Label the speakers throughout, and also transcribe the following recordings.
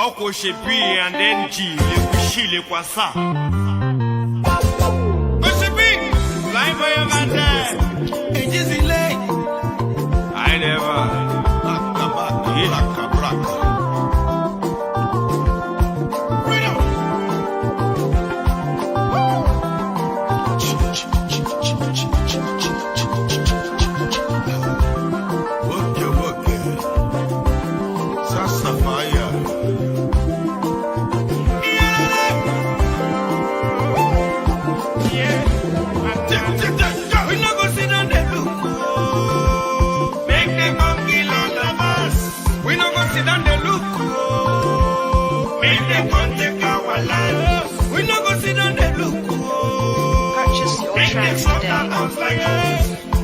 Speaker 1: Oko shepi and then G, le kwasa. Shepi, line for your man there. It is late. I never.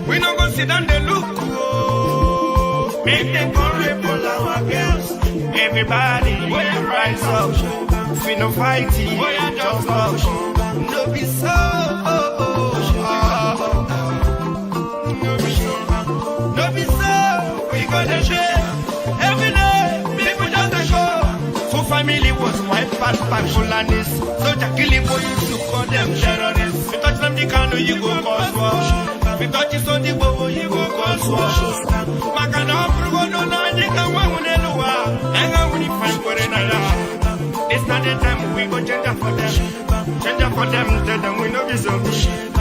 Speaker 2: We not gonna sit down the look. Make them come for our girls. Everybody, we rise up. We no fighting, we just up. No be so. No be so. We gonna share every day. People just go. So family was wiped out by Fulanis. So Jackie boy used to call them terrorists. We touch them the Kanu, you go cause war. We touch it on the bobo, you go cause war. Makana Prugo no Nandika Wamunelua. And I will find for another. It's not the time we go change up for them. Change up for them, tell them we know this.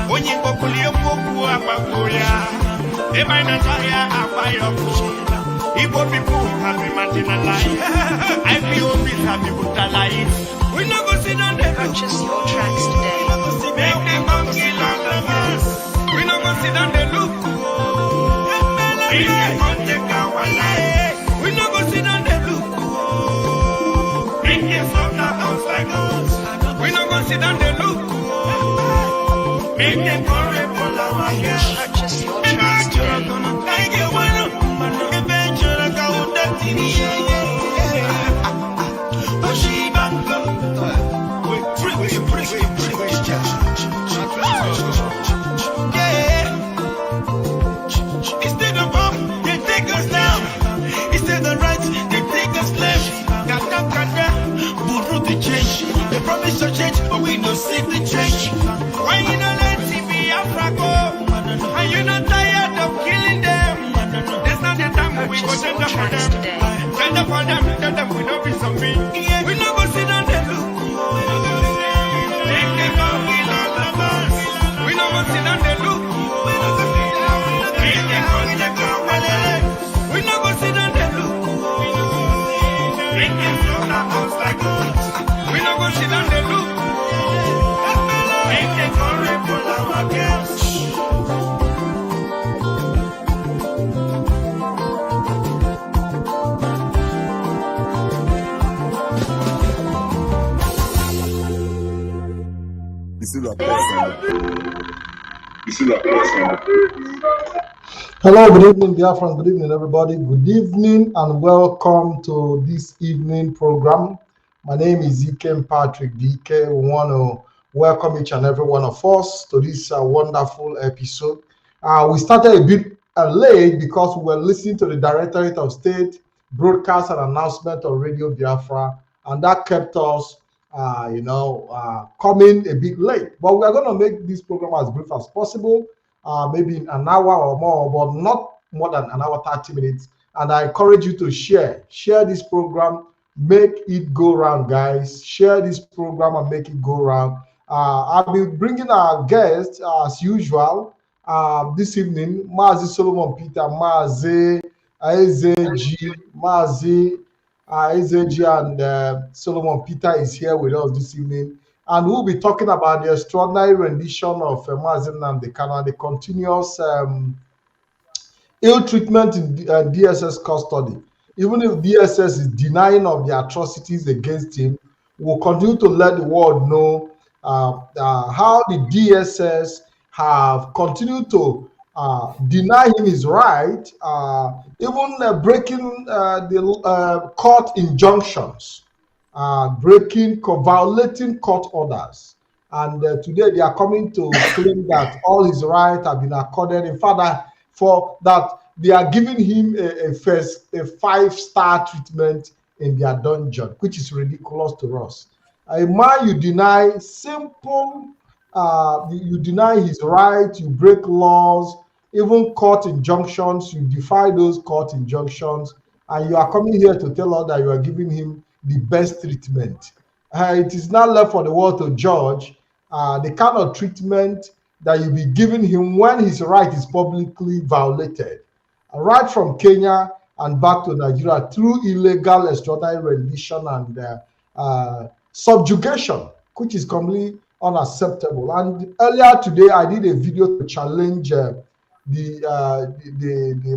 Speaker 2: When you go pull your book, they might not tire about your food. Igbo people have been marginalized. IPOB have been brutalized. We not go sit down there.
Speaker 3: Purchase your tracks today.
Speaker 2: Make them come kill all of us. We not go sit down there. Look. If they come take our life. We not go sit down there. Look. Make them stop the house like us. We not go sit down there. Look. Make them come rape all our girls.
Speaker 3: Purchase your tracks today.
Speaker 2: Instead of up, they take us down. Instead of right, they take us left. But the change. They promise to change, but we don't see the change. Why you not let BIAFRA go? Are you not tired of killing them? There's not the time we go send up for them. Send up for them, tell them we don't be sorry. We not go sit down there, look. Make them go kill all of us. We not go sit down there, look. Make them go take our life. We not go sit down there, look. Make them go our house like us. We not go sit down there, look. Make them go rape all our girls.
Speaker 4: Hello, good evening, Biafra. Good evening, everybody. Good evening and welcome to this evening program. My name is Ikem Patrick DK. We want to welcome each and every one of us to this wonderful episode. We started a bit late because we were listening to the Directorate of State broadcast and announcement on Radio Biafra, and that kept us coming a bit late, but we are going to make this program as brief as possible, maybe an hour or more, but not more than an hour, 30 minutes. And I encourage you to share this program, make it go round, guys. Share this program and make it go round. I'll be bringing our guests as usual this evening. Mazi Solomon Peter, Mazi AZG, Mazi AZG and Solomon Peter is here with us this evening, and we'll be talking about the extraordinary rendition of Mazi Nnamdi Kanu and the continuous ill treatment in DSS custody. Even if DSS is denying of the atrocities against him, we'll continue to let the world know how the DSS have continued to deny him his right, even breaking the court injunctions, violating court orders. And today they are coming to claim that all his rights have been accorded. In fact, for that they are giving him a 5-star treatment in their dungeon, which is ridiculous to us. A man you deny simple, you deny his right, you break laws, even court injunctions, you defy those court injunctions, and you are coming here to tell us that you are giving him the best treatment. It is not left for the world to judge the kind of treatment that you be giving him when his right is publicly violated. Right from Kenya and back to Nigeria through illegal extraordinary rendition and subjugation, which is completely unacceptable. And earlier today, I did a video to challenge the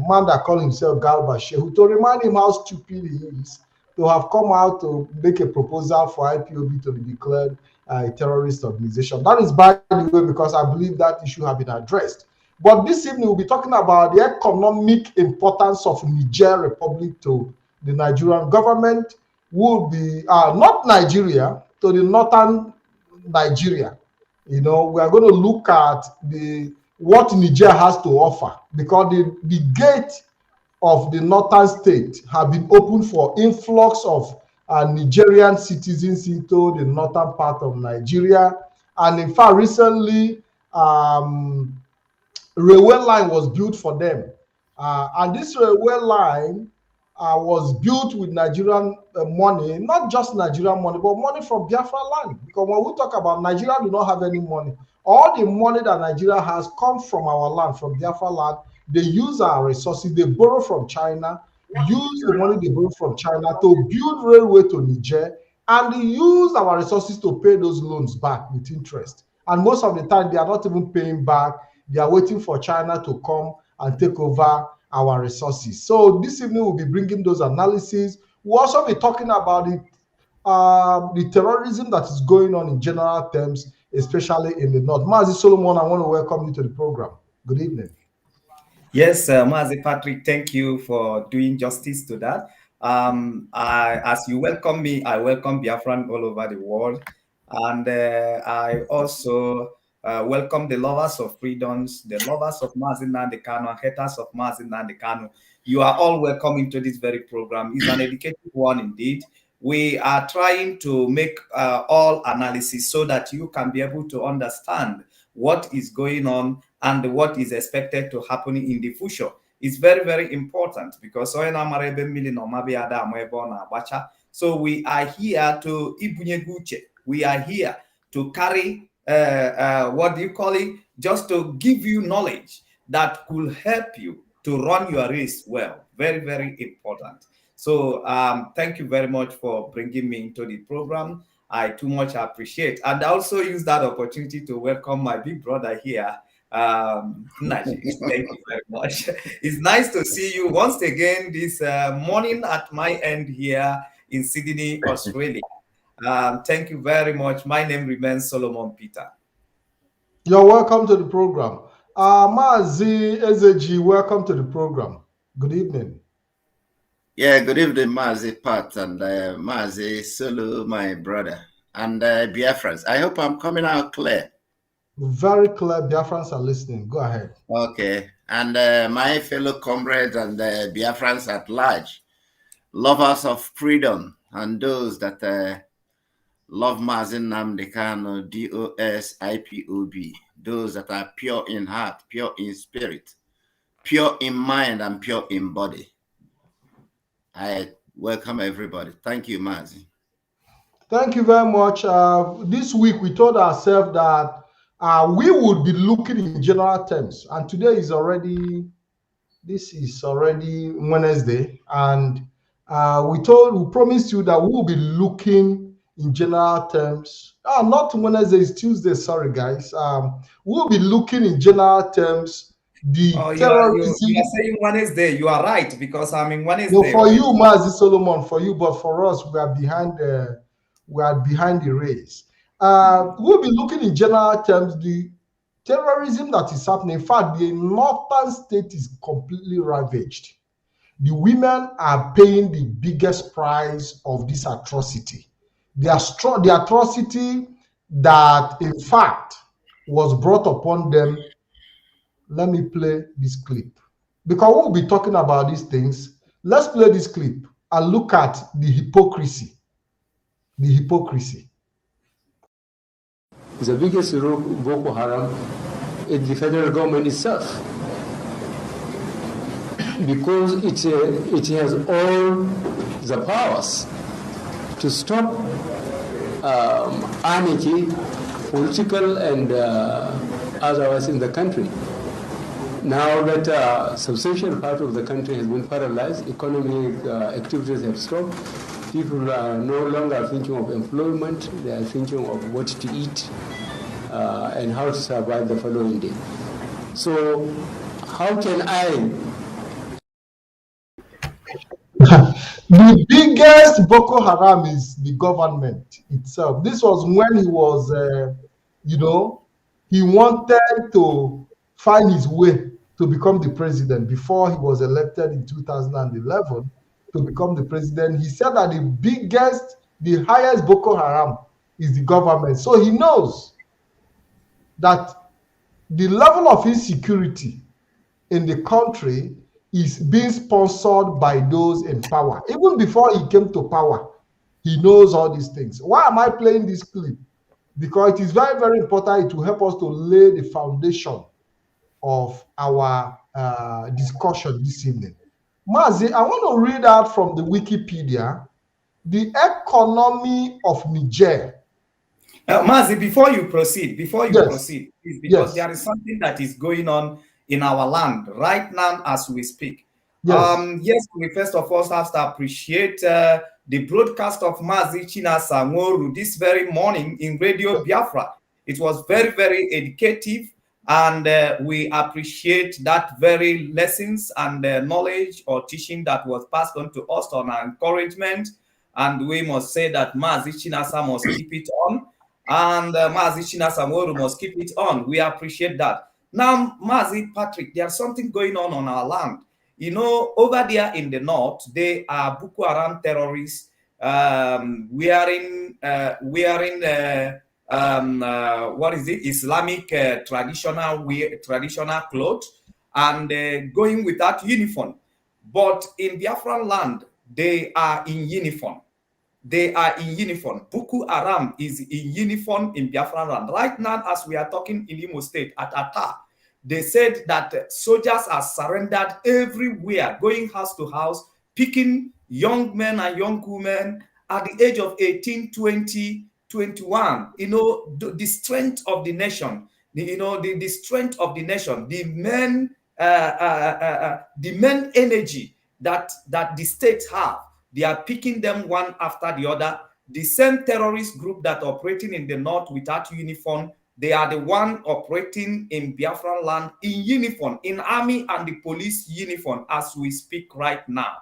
Speaker 4: man that called himself Galba Shehu, to remind him how stupid he is to have come out to make a proposal for IPOB to be declared a terrorist organization. That is, by the way, because I believe that issue has been addressed. But this evening, we'll be talking about the economic importance of Niger Republic to the Nigerian government, will be not Nigeria, to the northern Nigeria. You know, we are going to look at what Niger has to offer, because the gate of the northern state have been opened for influx of Nigerian citizens into the northern part of Nigeria. And in fact, recently, railway line was built for them. And this railway line was built with Nigerian money, not just Nigerian money, but money from Biafra land. Because when we talk about Nigeria, do not have any money. All the money that Nigeria has comes from our land, from Biafra land. They use our resources, they borrow from China, use the money they borrow from China to build railway to Niger, and they use our resources to pay those loans back with interest. And most of the time, they are not even paying back. They are waiting for China to come and take over our resources. So this evening, we'll be bringing those analyses. We'll also be talking about the terrorism that is going on in general terms, especially in the north. Mazi Solomon, I want to welcome you to the program. Good evening.
Speaker 5: Yes, Mazi Patrick, thank you for doing justice to that. As you welcome me, I welcome Biafran all over the world. And I also welcome the lovers of freedoms, the lovers of Mazi Nnamdi Kanu, and haters of Mazi Nnamdi Kanu. You are all welcome into this very program. It's an educative one indeed. We are trying to make all analysis so that you can be able to understand what is going on and what is expected to happen in the future. It's very, very important, because so we are here to we are here to carry what do you call it, just to give you knowledge that could help you to run your race well. Very, very important. So thank you very much for bringing me into the program. I too much appreciate, and I also use that opportunity to welcome my big brother here, Naji. Thank you very much. It's nice to see you once again this morning at my end here in Sydney, Australia. Thank you very much. My name remains Solomon Peter.
Speaker 4: You're welcome to the program. Mazi Ezeji, welcome to the program. Good evening.
Speaker 6: Yeah, good evening, Mazi Pat and Mazi Solo, my brother, and Biafrans. I hope I'm coming out clear.
Speaker 4: Very clear. Biafrans are listening. Go ahead.
Speaker 6: Okay. And my fellow comrades and Biafrans at large, lovers of freedom, and those that love Mazi Nnamdi Kanu, DOS, those that are pure in heart, pure in spirit, pure in mind, and pure in body. I welcome everybody. Thank you, Mazi.
Speaker 4: Thank you very much. This week, we told ourselves that we would be looking in general terms. And today is already Wednesday. And we promised you that we will be looking in general terms. Not Wednesday, it's Tuesday. Sorry, guys. We'll be looking in general terms. You are
Speaker 5: saying Wednesday. You are right, because I'm in Wednesday.
Speaker 4: No, for you, Mazi Solomon, for you, but for us, we are behind the race. We'll be looking in general terms the terrorism that is happening. In fact, the northern state is completely ravaged. The women are paying the biggest price of this atrocity. The atrocity that, in fact, was brought upon them. Let me play this clip, because we'll be talking about these things. Let's play this clip. and look at the hypocrisy. The hypocrisy.
Speaker 7: The biggest Boko Haram is the federal government itself, because it has all the powers to stop anarchy, political and otherwise in the country. Now that a substantial part of the country has been paralyzed, economic activities have stopped, people are no longer thinking of employment, they are thinking of what to eat and how to survive the following day. So how can I...
Speaker 4: The biggest Boko Haram is the government itself. This was when he was, he wanted to find his way to become the president before he was elected in 2011 to become the president. He said that the highest Boko Haram is the government. So he knows that the level of insecurity in the country is being sponsored by those in power. Even before he came to power, he knows all these things. Why am I playing this clip? Because it is very, very important. It will help us to lay the foundation of our discussion this evening. Mazi, I want to read out from the Wikipedia, the economy of Niger.
Speaker 5: Mazi, before you proceed, please, because there is something that is going on in our land right now as we speak. Yes, we first of all have to appreciate the broadcast of Mazi Chinasa Nworu this very morning in Radio Biafra. It was very, very educative, and we appreciate that very lessons and knowledge or teaching that was passed on to us on our encouragement. And we must say that Mazi Chinasa must keep it on, and Mazi Chinasa Nworu must keep it on. We appreciate that. Now, Mazi, Patrick, there's something going on our land. You know, over there in the north, they are Boko Haram terrorists wearing what is it? Islamic traditional clothes and going without uniform. But in Biafran land, they are in uniform. They are in uniform. Boko Haram is in uniform in Biafran land. Right now, as we are talking in Imo State, at Ata, they said that soldiers are surrendered everywhere, going house to house, picking young men and young women at the age of 18, 20, 21. You know, the strength of the nation, the strength of the nation, the men energy that the states have. They are picking them one after the other. The same terrorist group that are operating in the north without uniform, they are the one operating in Biafran land in uniform, in army and the police uniform as we speak right now.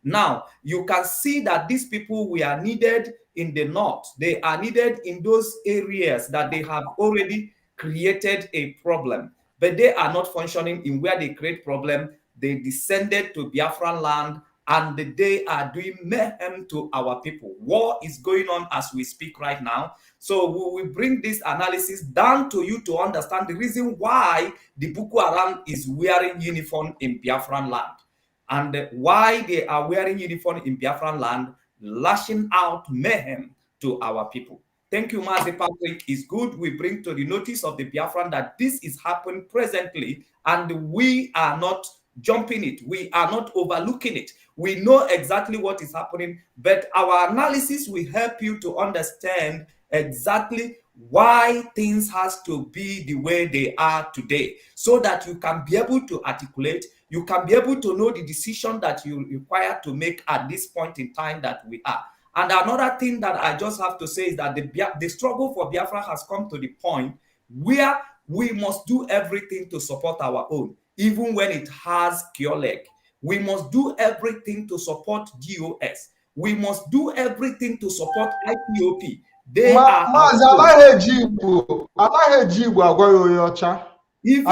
Speaker 5: Now, you can see that these people were needed in the north. They are needed in those areas that they have already created a problem, but they are not functioning in where they create problem. They descended to Biafran land, and they are doing mayhem to our people. War is going on as we speak right now. So we will bring this analysis down to you to understand the reason why the Boko Haram is wearing uniform in Biafran land, and why they are wearing uniform in Biafran land, lashing out mayhem to our people. Thank you, Mazi Patrick. It's good we bring to the notice of the Biafran that this is happening presently, and we are not jumping it. We are not overlooking it. We know exactly what is happening, but our analysis will help you to understand exactly why things has to be the way they are today, so that you can be able to articulate, you can be able to know the decision that you require to make at this point in time that we are. And another thing that I just have to say is that the struggle for Biafra has come to the point where we must do everything to support our own, even when it has cure leg. We must do everything to support GOS. We must do everything to support IPOP. They are even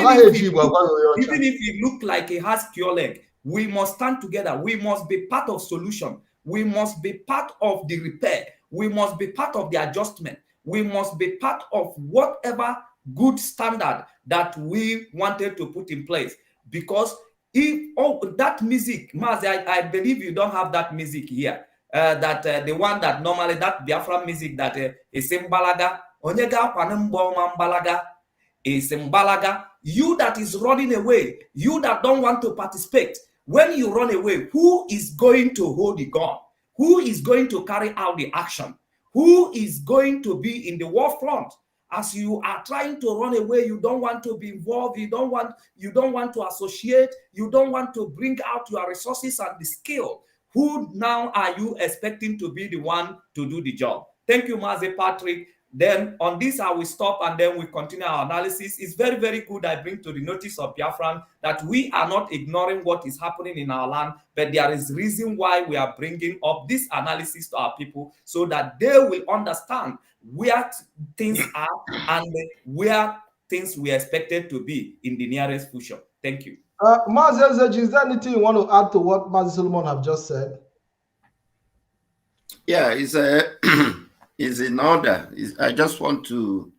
Speaker 5: if it look like it has cure leg, we must stand together. We must be part of solution. We must be part of the repair. We must be part of the adjustment. We must be part of whatever good standard that we wanted to put in place. Because If that music, Mazi, I believe you don't have that music here. The one that normally that Biafra music that is Mbalaga, Onyega Panemboma Mbalaga, is Mbalaga. You that is running away, you that don't want to participate. When you run away, who is going to hold the gun? Who is going to carry out the action? Who is going to be in the war front? As you are trying to run away, you don't want to be involved, you don't want to associate, you don't want to bring out your resources and the skill. Who now are you expecting to be the one to do the job? Thank you, Mazi Patrick. Then on this, I will stop and then we continue our analysis. It's very, very good I bring to the notice of Biafran that we are not ignoring what is happening in our land, but there is reason why we are bringing up this analysis to our people so that they will understand where things are and where things we expected to be in the nearest future. Thank you.
Speaker 4: Mazi, is there anything you want to add to what Mazi Solomon have just said?
Speaker 6: Yeah, is in order. I just want to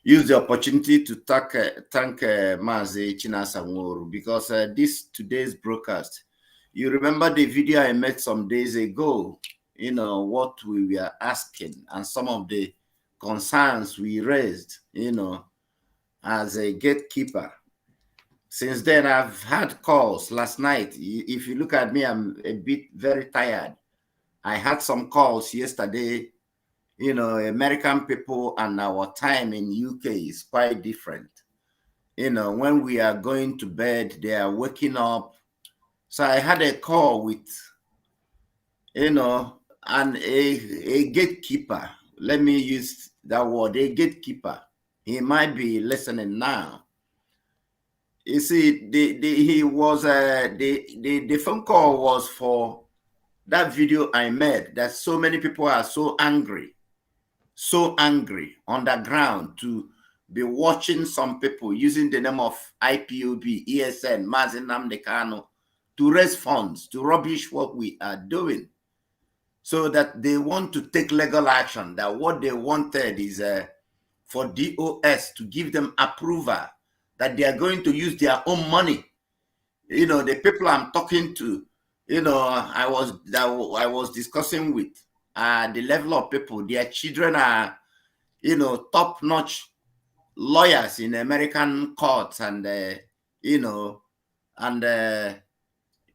Speaker 6: use the opportunity to thank Mazi Chinasa Nworu because today's broadcast, you remember the video I made some days ago, what we were asking and some of the concerns we raised, as a gatekeeper. Since then, I've had calls last night. If you look at me, I'm a bit very tired. I had some calls yesterday. American people and our time in UK is quite different. When we are going to bed, they are waking up. So I had a call with, and a gatekeeper. Let me use that word, a gatekeeper. He might be listening now. You see, the phone call was for that video I made that so many people are so angry on the ground to be watching some people using the name of IPOB, ESN, Mazi Nnamdi Kanu to raise funds, to rubbish what we are doing, so that they want to take legal action. That what they wanted is for DOS to give them approval that they are going to use their own money. The people I'm talking to, I was discussing with the level of people, their children are, top-notch lawyers in American courts, and they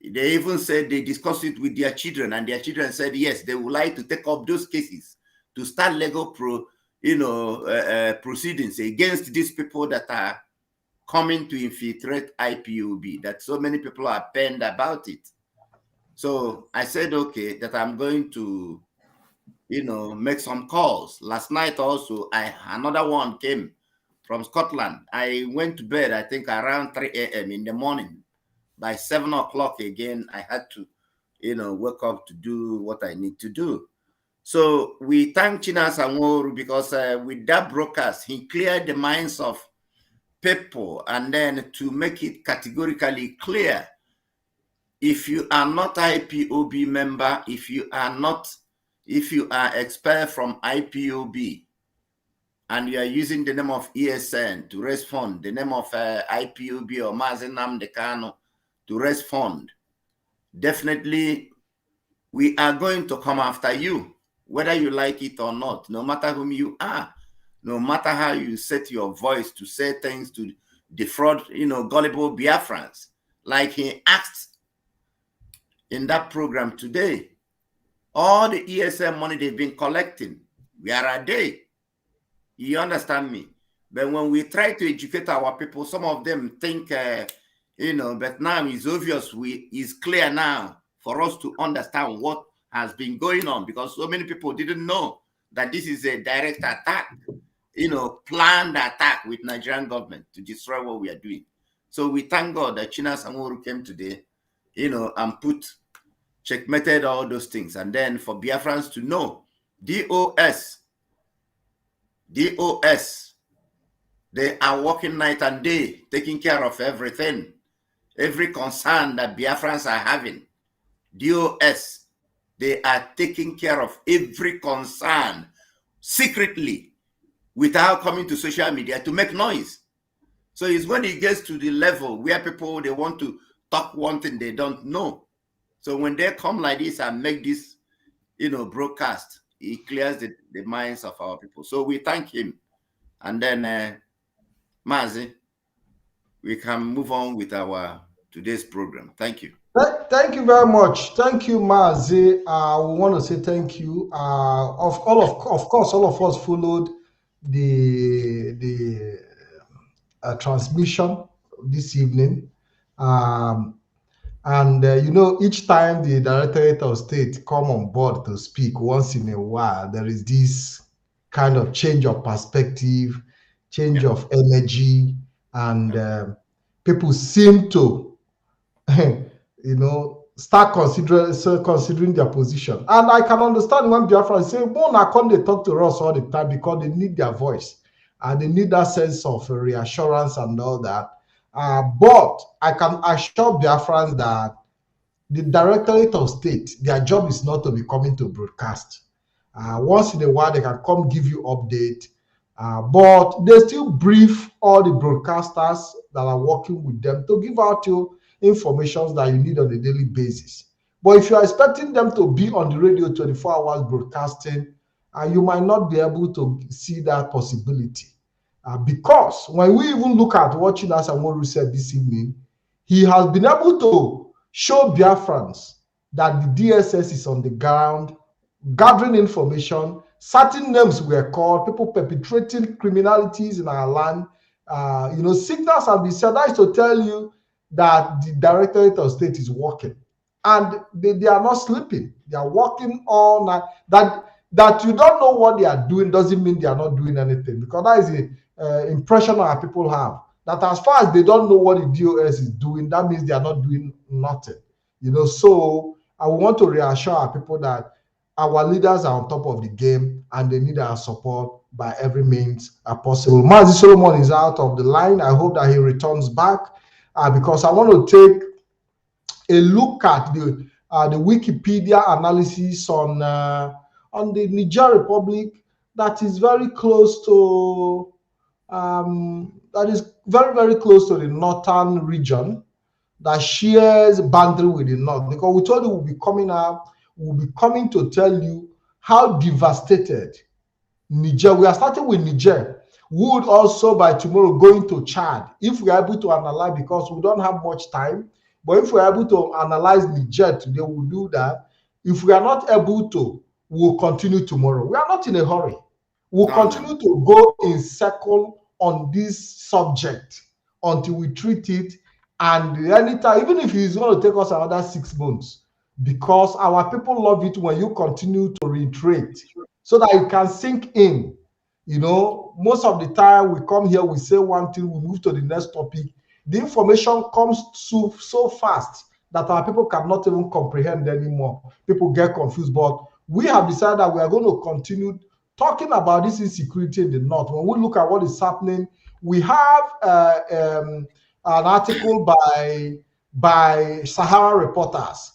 Speaker 6: even said they discussed it with their children, and their children said yes, they would like to take up those cases to start legal proceedings against these people that are coming to infiltrate IPOB. That so many people are pained about it. So I said, okay, that I'm going to, make some calls. Last night also, another one came from Scotland. I went to bed, I think around 3 a.m. in the morning. By 7 o'clock again, I had to, wake up to do what I need to do. So we thank Chinasa Nworu because with that broadcast, he cleared the minds of people, and then to make it categorically clear, if you are not IPOB member, if you are expelled from IPOB and you are using the name of ESN to raise fund, the name of IPOB or Mazi Nnamdi Kanu to raise fund, definitely we are going to come after you, whether you like it or not, no matter whom you are, no matter how you set your voice to say things to defraud, gullible Biafrans, like he asked in that program today. All the ESM money they've been collecting, where are they? You understand me? But when we try to educate our people, some of them think, but now it's obvious, it's clear now for us to understand what has been going on, because so many people didn't know that this is a direct attack, planned attack with Nigerian government to destroy what we are doing. So we thank God that Chinasa Nworu came today, and checkmated all those things. And then for Biafrans to know, DOS, they are working night and day, taking care of everything, every concern that Biafrans are having. DOS, they are taking care of every concern secretly without coming to social media to make noise. So it's when it gets to the level where people, they want to talk one thing they don't know. So when they come like this and make this, broadcast, he clears the minds of our people. So we thank him. And then, Mazi, we can move on with our today's program. Thank you.
Speaker 4: Thank you very much. Thank you, Mazi. We want to say thank you. Of course, all of us followed the transmission this evening. Each time the Directorate of State come on board to speak once in a while, there is this kind of change of perspective, change of energy, and people seem to, start considering their position. And I can understand when Biafra say, they talk to us all the time because they need their voice and they need that sense of reassurance and all that. But I can assure Biafrans that the Directorate of State, their job is not to be coming to broadcast. Once in a while, they can come give you update, but they still brief all the broadcasters that are working with them to give out you information that you need on a daily basis. But if you are expecting them to be on the radio 24 hours broadcasting, you might not be able to see that possibility. Because when we even look at what Chinas Amoru said this evening, he has been able to show Biafrans that the DSS is on the ground, gathering information. Certain names were called, people perpetrating criminalities in our land. Signals have been said. That is to tell you that the Directorate of State is working. And they are not sleeping. They are working all night. That you don't know what they are doing doesn't mean they are not doing anything. Because that is the impression our people have. That as far as they don't know what the DOS is doing, that means they are not doing nothing. So I want to reassure our people that our leaders are on top of the game and they need our support by every means possible. Mazi Solomon is out of the line. I hope that he returns back because I want to take a look at the Wikipedia analysis on the Niger Republic that is very close to very, very close to the northern region that shares boundary with the north. Because we told you we'll be coming to tell you how devastated Niger. We are starting with Niger. We would also by tomorrow go into Chad if we are able to analyze, because we don't have much time. But if we are able to analyze Niger today, we'll do that. If we are not able to, we'll continue tomorrow. We are not in a hurry. We'll continue to go in circle on this subject until we treat it. And anytime, even if it's going to take us another 6 months, because our people love it when you continue to reiterate so that it can sink in. Most of the time we come here, we say one thing, we move to the next topic. The information comes so fast that our people cannot even comprehend anymore. People get confused. But we have decided that we are going to continue talking about this insecurity in the north. When we look at what is happening, we have an article by Sahara reporters.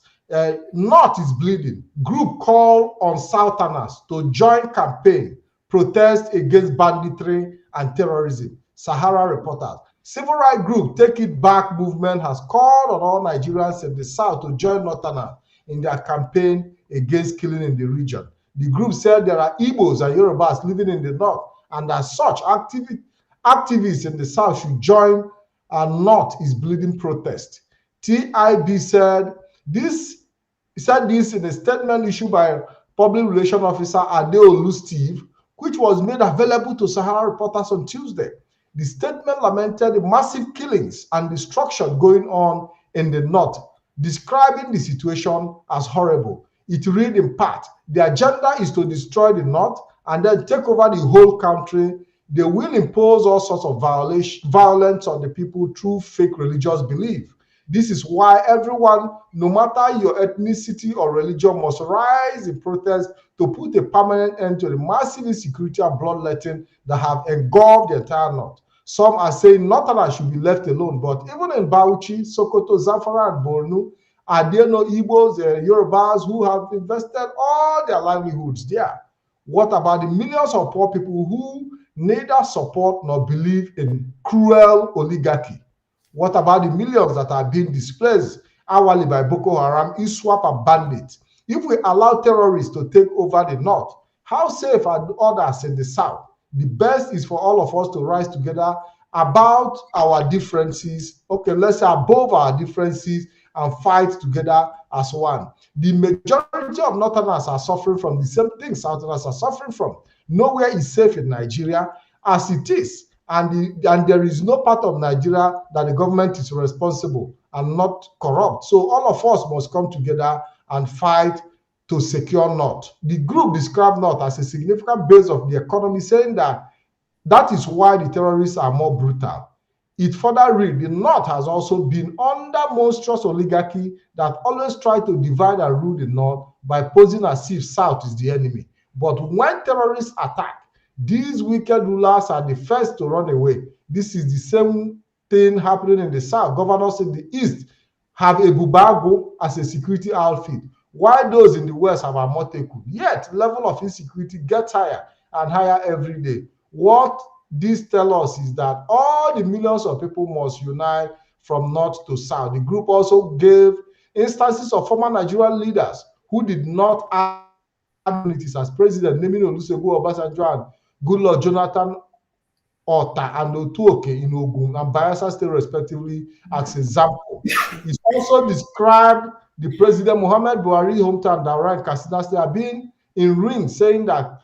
Speaker 4: North is bleeding. Group call on Southerners to join campaign protest against banditry and terrorism. Sahara reporters. Civil rights group Take It Back movement has called on all Nigerians in the south to join Northerners in their campaign against killing in the region. The group said there are Igbos and Yorubas living in the north, and as such, activists in the south should join a North is Bleeding protest. TIB said this in a statement issued by Public Relations Officer Adeolu Steve, which was made available to Sahara reporters on Tuesday. The statement lamented the massive killings and destruction going on in the north, describing the situation as horrible. It read in part, the agenda is to destroy the north and then take over the whole country. They will impose all sorts of violence on the people through fake religious belief. This is why everyone, no matter your ethnicity or religion, must rise in protest to put a permanent end to the massive insecurity and bloodletting that have engulfed the entire north. Some are saying Northerners should be left alone, but even in Bauchi, Sokoto, Zamfara, and Borno, are there no Igbos, Yorubas who have invested all their livelihoods there? What about the millions of poor people who neither support nor believe in cruel oligarchy? What about the millions that are being displaced hourly by Boko Haram, ISWAP, and bandits? If we allow terrorists to take over the north, how safe are others in the south? The best is for all of us to rise together about our differences. Okay, let's say above our differences and fight together as one. The majority of northerners are suffering from the same things southerners are suffering from. Nowhere is safe in Nigeria as it is. And there is no part of Nigeria that the government is responsible and not corrupt. So all of us must come together and fight to secure North. The group described North as a significant base of the economy, saying that that is why the terrorists are more brutal. It further read, the North has also been under monstrous oligarchy that always try to divide and rule the North by posing as if South is the enemy. But when terrorists attack, these wicked rulers are the first to run away. This is the same thing happening in the South. Governors in the East have a Bubago as a security outfit, while those in the West have a Moteku. Yet, level of insecurity gets higher and higher every day. What this tells us is that all the millions of people must unite from north to south. The group also gave instances of former Nigerian leaders who did not have immunities as president, naming Olusegun Obasanjo and Goodluck Jonathan Ota and Otuoke in Ogun and Bayelsa State respectively as example. He also described the President Muhammad Buhari hometown Daura and Katsina State have been in ring, saying that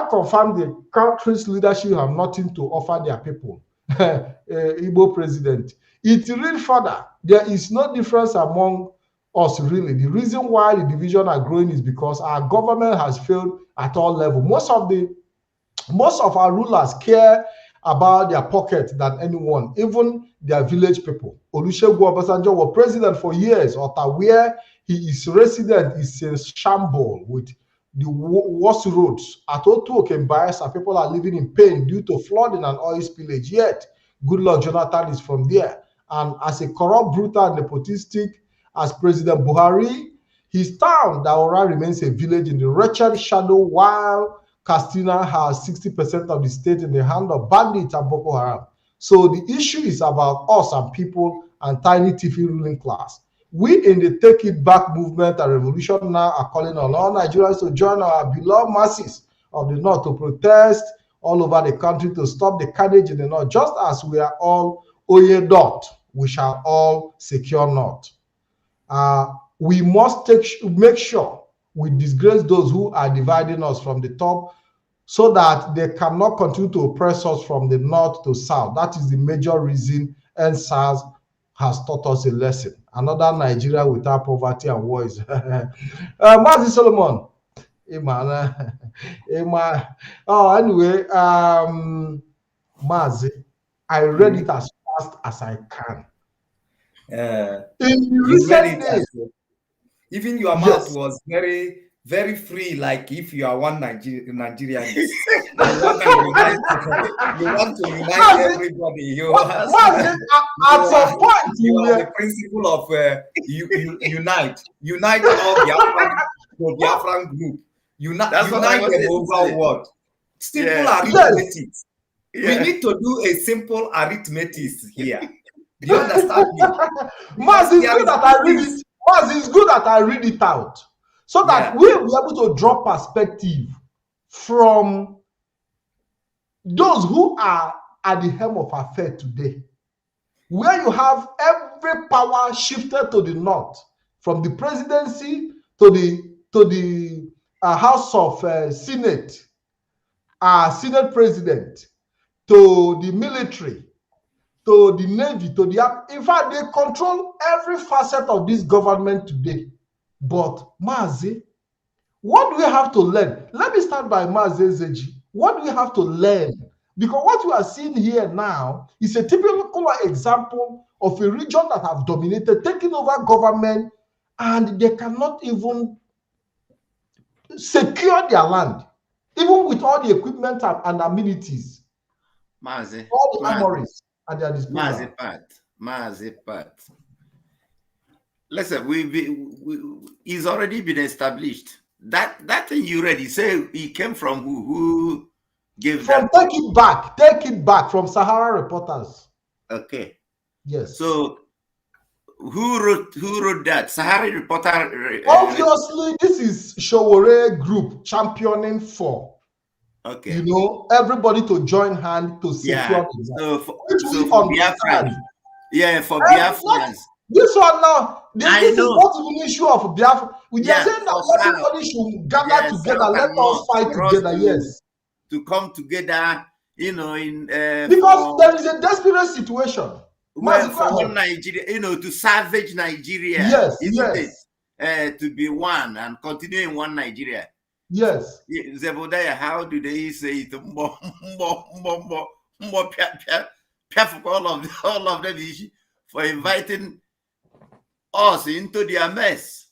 Speaker 4: confirmed the country's leadership have nothing to offer their people. Igbo president. It read further, there is no difference among us really. The reason why the division are growing is because our government has failed at all levels. Most of our rulers care about their pocket than anyone, even their village people. Olusegun Obasanjo was president for years. Ota, where he is resident, is a shambles with the worst roads. At Otuoke and Bayelsa, people are living in pain due to flooding and oil spillage. Yet, Goodluck Jonathan is from there. And as a corrupt, brutal, and nepotistic as President Buhari, his town, Daura, remains a village in the wretched shadow, while Katsina has 60% of the state in the hand of bandits and Boko Haram. So the issue is about us and people and tiny TV ruling class. We in the Take It Back movement and revolution now are calling on all Nigerians to join our beloved masses of the North to protest all over the country to stop the carnage in the North. Just as we are all Oyedot, we shall all secure North. We must make sure we disgrace those who are dividing us from the top so that they cannot continue to oppress us from the north to south. That is the major reason NSAS has taught us a lesson. Another Nigeria without poverty and war is Mazi Solomon. Anyway, Mazi, I read it as fast as I can. In recent days,
Speaker 5: even your mouth was very, very free, like if you are one Nigerian. You want to unite everybody.
Speaker 4: At some point,
Speaker 5: you are the principle of unite all the Biafran group. Unite the overall world. Simple arithmetic. We need to do a simple arithmetic here. Do you understand me?
Speaker 4: Mazi, it's good that I read it. Mazi, it's good that I read it out, so that we'll be able to draw perspective from those who are at the helm of affairs today, where you have every power shifted to the north, from the presidency to the House of Senate, Senate president, to the military, to the Navy, to the Army. In fact, they control every facet of this government today. But Mazi, what do we have to learn? Let me start by Mazi Zeji. What do we have to learn? Because what we are seeing here now is a typical example of a region that have dominated, taking over government, and they cannot even secure their land, even with all the equipment and amenities.
Speaker 6: Mazi,
Speaker 4: all the armories at their disposal.
Speaker 6: Mazi Pat. Listen, he's already been established. That thing you read, he said he came from who gave
Speaker 4: from
Speaker 6: that?
Speaker 4: Take It Back from Sahara Reporters.
Speaker 6: Okay.
Speaker 4: Yes.
Speaker 6: So who wrote that? Sahara reporter.
Speaker 4: Obviously, this is Showore group championing for,
Speaker 6: Okay.
Speaker 4: you know, everybody to join hand to secure the
Speaker 6: So
Speaker 4: for
Speaker 6: Biafrans. Yeah, for
Speaker 4: and
Speaker 6: Biafrans.
Speaker 4: This one now, this is
Speaker 6: know.
Speaker 4: not even an issue of Biafra. We are saying that everybody should gather together. Let us fight together. Yes.
Speaker 6: To come together, you know, in
Speaker 4: because there is a desperate situation.
Speaker 6: Well, for one Nigeria, you know, to salvage Nigeria.
Speaker 4: Yes,
Speaker 6: isn't it? To be one and continue in one Nigeria.
Speaker 4: Yes.
Speaker 6: Zebodiah, how do they say it? All of them for inviting us into their mess.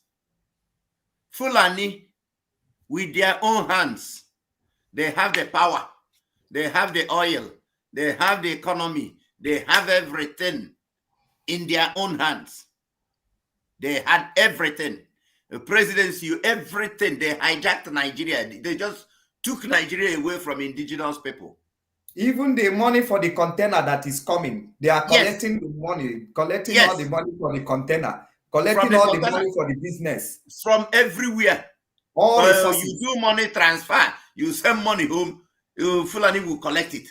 Speaker 6: Fulani, with their own hands, they have the power, they have the oil, they have the economy, they have everything in their own hands. They had everything. The presidency, everything. They hijacked Nigeria. They just took Nigeria away from indigenous people.
Speaker 5: Even the money for the container that is coming, they are collecting the money, collecting all the money for the container, collecting all the money for the business.
Speaker 6: From everywhere.
Speaker 5: All the
Speaker 6: you do money transfer, you send money home, Fulani will collect it.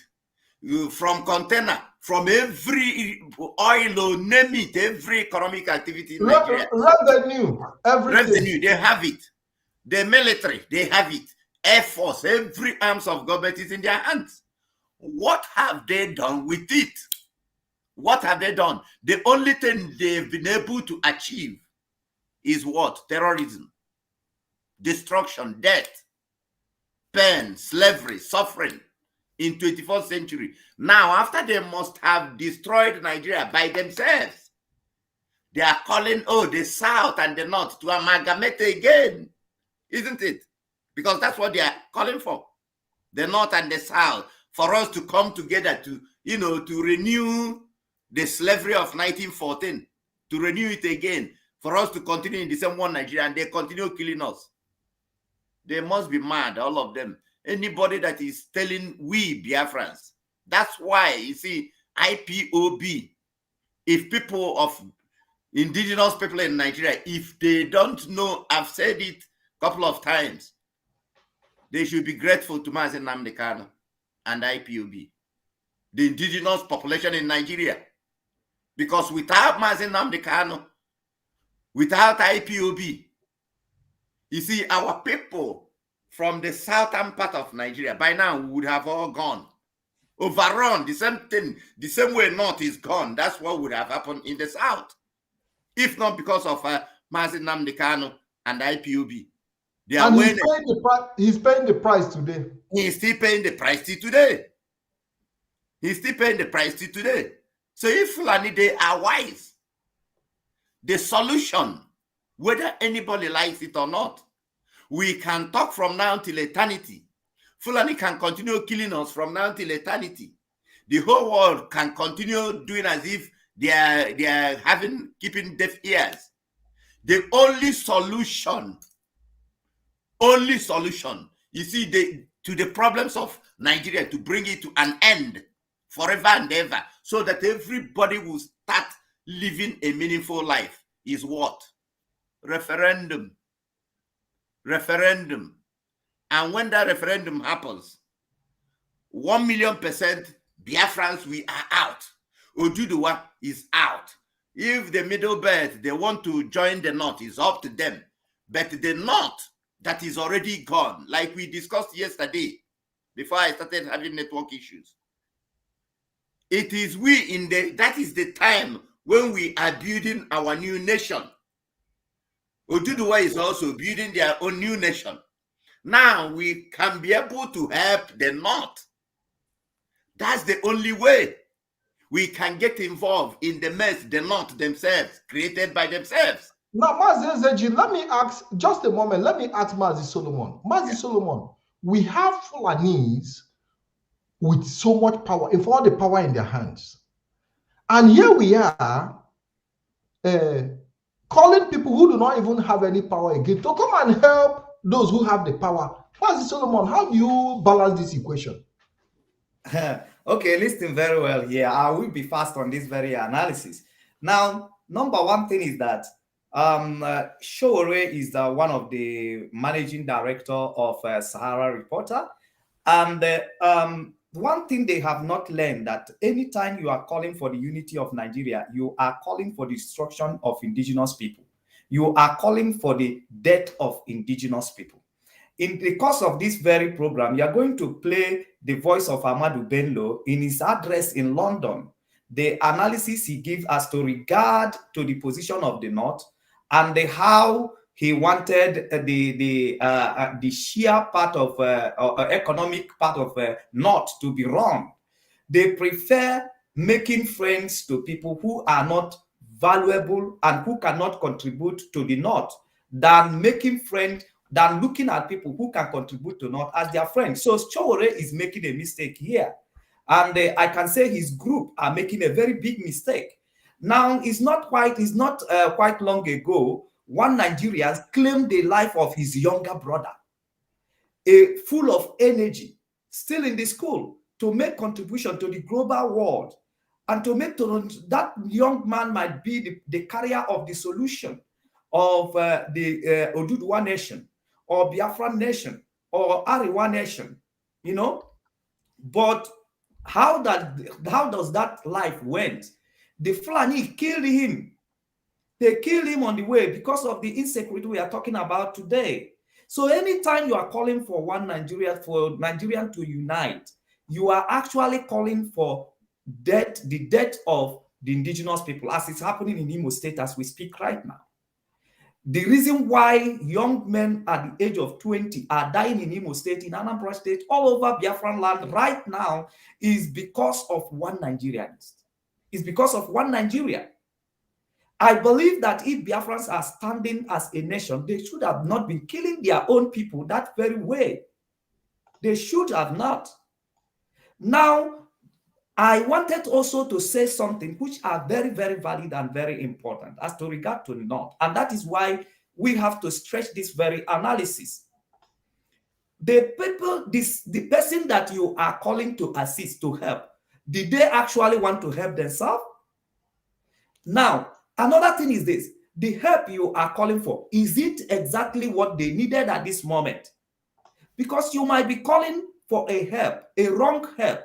Speaker 6: From container, from every oil or name it, every economic activity in Nigeria.
Speaker 4: Revenue, everything.
Speaker 6: Revenue, they have it. The military, they have it. Air Force, every arms of government is in their hands. What have they done with it? What have they done? The only thing they've been able to achieve is what? Terrorism, destruction, death, pain, slavery, suffering in 21st century. Now, after they must have destroyed Nigeria by themselves, they are calling, the South and the North to amalgamate again, isn't it? Because that's what they are calling for. The North and the South, for us to come together to, to renew the slavery of 1914, to renew it again, for us to continue in the same one Nigeria, and they continue killing us. They must be mad, all of them. Anybody that is telling we Biafrans. That's why, you see, IPOB, if people of indigenous people in Nigeria, if they don't know, I've said it a couple of times, they should be grateful to Mazi Nnamdi Kanu and IPOB, the indigenous population in Nigeria. Because without Mazi Nnamdi Kanu, without IPOB, you see, our people from the southern part of Nigeria, by now, we would have all gone. Overrun, the same thing, the same way North is gone. That's what would have happened in the South. If not because of Mazi Nnamdi Kanu and IPOB.
Speaker 4: And he's paying the price today.
Speaker 6: He's still paying the price till today. He's still paying the price till today. So if Fulani, they are wise, the solution, whether anybody likes it or not, we can talk from now till eternity. Fulani can continue killing us from now till eternity. The whole world can continue doing as if they are keeping deaf ears. The only solution, you see, to the problems of Nigeria, to bring it to an end forever and ever, so that everybody will start living a meaningful life, is what? Referendum. And when that referendum happens, 1,000,000% Biafrans, we are out. Oduduwa is out. If the middle belt, they want to join the North, it's up to them. But the North that is already gone, like we discussed yesterday, before I started having network issues, it is that is the time when we are building our new nation. Oduduwa is also building their own new nation. Now we can be able to help the North. That's the only way we can get involved in the mess the North themselves created by themselves.
Speaker 4: Now, Mazi Ezeji, let me ask, just a moment, let me ask Mazi Solomon. Mazi Solomon, we have Fulanis with so much power, if all the power in their hands. And here we are, calling people who do not even have any power again to come and help those who have the power. Mazi Solomon, how do you balance this equation?
Speaker 5: Okay, listen very well here. I will be fast on this very analysis. Now, number one thing is that Showore is one of the managing director of Sahara Reporter. And one thing they have not learned, that anytime you are calling for the unity of Nigeria, you are calling for the destruction of indigenous people. You are calling for the death of indigenous people. In the course of this very program, you are going to play the voice of Ahmadu Bello in his address in London, the analysis he gives as to regard to the position of the North and how he wanted the sheer part of economic part of North to be wrong. They prefer making friends to people who are not valuable and who cannot contribute to the North than making friends, than looking at people who can contribute to North as their friends. So Showore is making a mistake here. And I can say his group are making a very big mistake. Now, it's not quite long ago, one Nigerian claimed the life of his younger brother, full of energy, still in the school, to make contribution to the global world, and to make that young man might be the carrier of the solution of the Oduduwa nation, or Biafra nation, or Ariwa nation, you know. But how does that life went? The Fulani killed him. They killed him on the way because of the insecurity we are talking about today. So anytime you are calling for one Nigeria, for Nigerian to unite, you are actually calling for the death of the indigenous people, as it's happening in Imo State as we speak right now. The reason why young men at the age of 20 are dying in Imo State, in Anambra State, all over Biafran land right now is because of one Nigerianist. It's because of one Nigeria. I believe that if Biafrans are standing as a nation, they should have not been killing their own people that very way. They should have not. Now, I wanted also to say something which are very, very valid and very important as to regard to the North. And that is why we have to stretch this very analysis. The people, the person that you are calling to assist, to help, did they actually want to help themselves? Now, another thing is this: the help you are calling for, is it exactly what they needed at this moment? Because you might be calling for a help, a wrong help,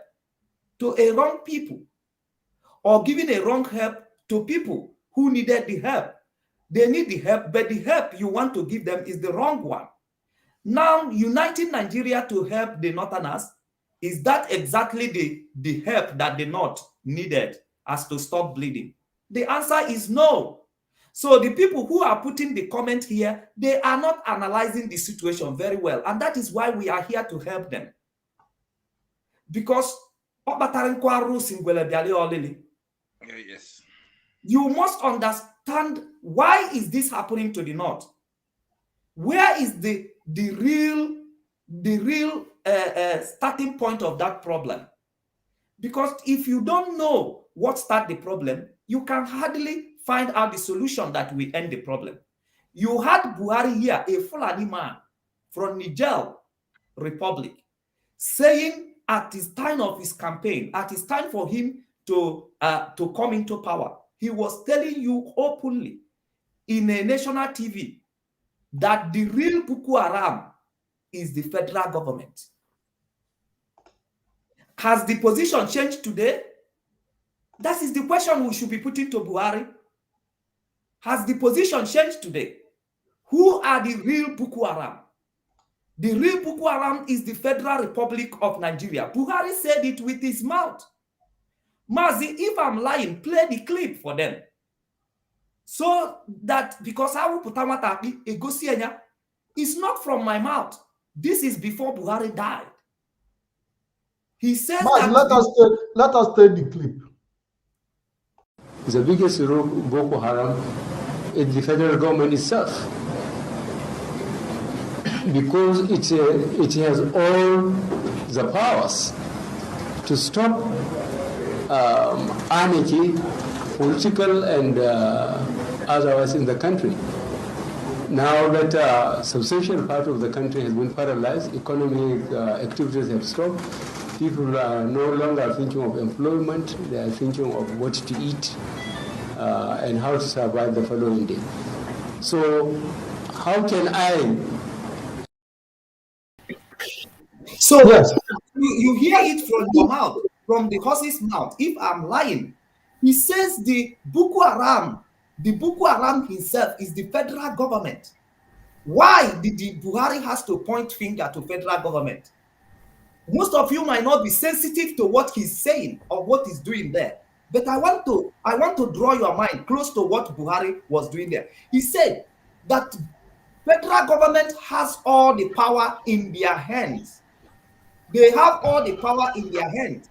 Speaker 5: to a wrong people, or giving a wrong help to people who needed the help. They need the help, but the help you want to give them is the wrong one. Now, uniting Nigeria to help the Northerners, is that exactly the help that the North needed as to stop bleeding? The answer is no. So the people who are putting the comment here, they are not analyzing the situation very well. And that is why we are here to help them. Because
Speaker 6: yes,
Speaker 5: you must understand, why is this happening to the North? Where is the real starting point of that problem? Because if you don't know what started the problem, you can hardly find out the solution that will end the problem. You had Buhari here, a Fulani man from Niger Republic, saying at his time of his campaign, at his time for him to come into power, he was telling you openly in a national TV that the real Boko Haram is the federal government. Has the position changed today? That is the question we should be putting to Buhari. Has the position changed today? Who are the real Boko Haram? The real Boko Haram is the Federal Republic of Nigeria. Buhari said it with his mouth. Mazi, if I'm lying, play the clip for them. So that, because I will put it's not from my mouth. This is before Buhari died. He says
Speaker 4: Mazi,
Speaker 5: that
Speaker 4: let us take the clip.
Speaker 7: The biggest Boko Haram is the federal government itself, because it has all the powers to stop anarchy, political and otherwise in the country. Now that a substantial part of the country has been paralyzed, economic activities have stopped, People are no longer thinking of employment, they are thinking of what to eat and how to survive the following day. So how can I?
Speaker 5: So
Speaker 4: Yes.
Speaker 5: you hear it from your mouth, from the horse's mouth. If I'm lying, he says the Boko Haram himself is the federal government. Why did the Buhari has to point finger to federal government? Most of you might not be sensitive to what he's saying or what he's doing there. But I want to draw your mind close to what Buhari was doing there. He said that federal government has all the power in their hands. They have all the power in their hands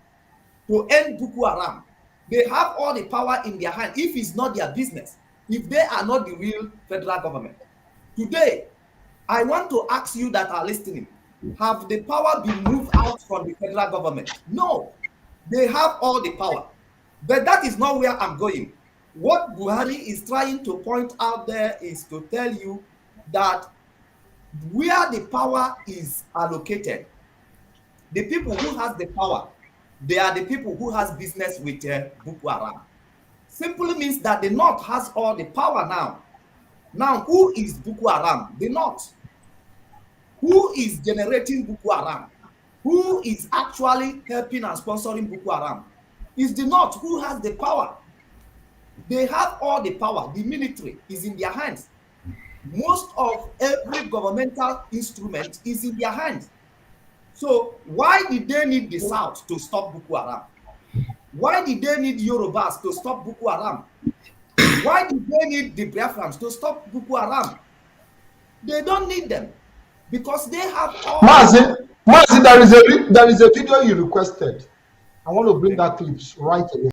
Speaker 5: to end Boko Haram. They have all the power in their hand if it's not their business, if they are not the real federal government. Today, I want to ask you that are listening, have the power been moved out from the federal government? No, they have all the power. But that is not where I'm going. What Buhari is trying to point out there is to tell you that where the power is allocated, the people who has the power, they are the people who has business with Boko Haram. Simply means that the North has all the power now. Now, who is Boko Haram? The North. Who is generating Boko Haram? Who is actually helping and sponsoring Boko Haram? It's the North who has the power. They have all the power. The military is in their hands. Most of every governmental instrument is in their hands. So why did they need the South to stop Boko Haram? Why did they need Yorubas to stop Boko Haram? Why did they need the Biafrans to stop Boko Haram? They don't need them because they have all.
Speaker 4: Mazi, there is a video you requested. I want to bring that clips right away.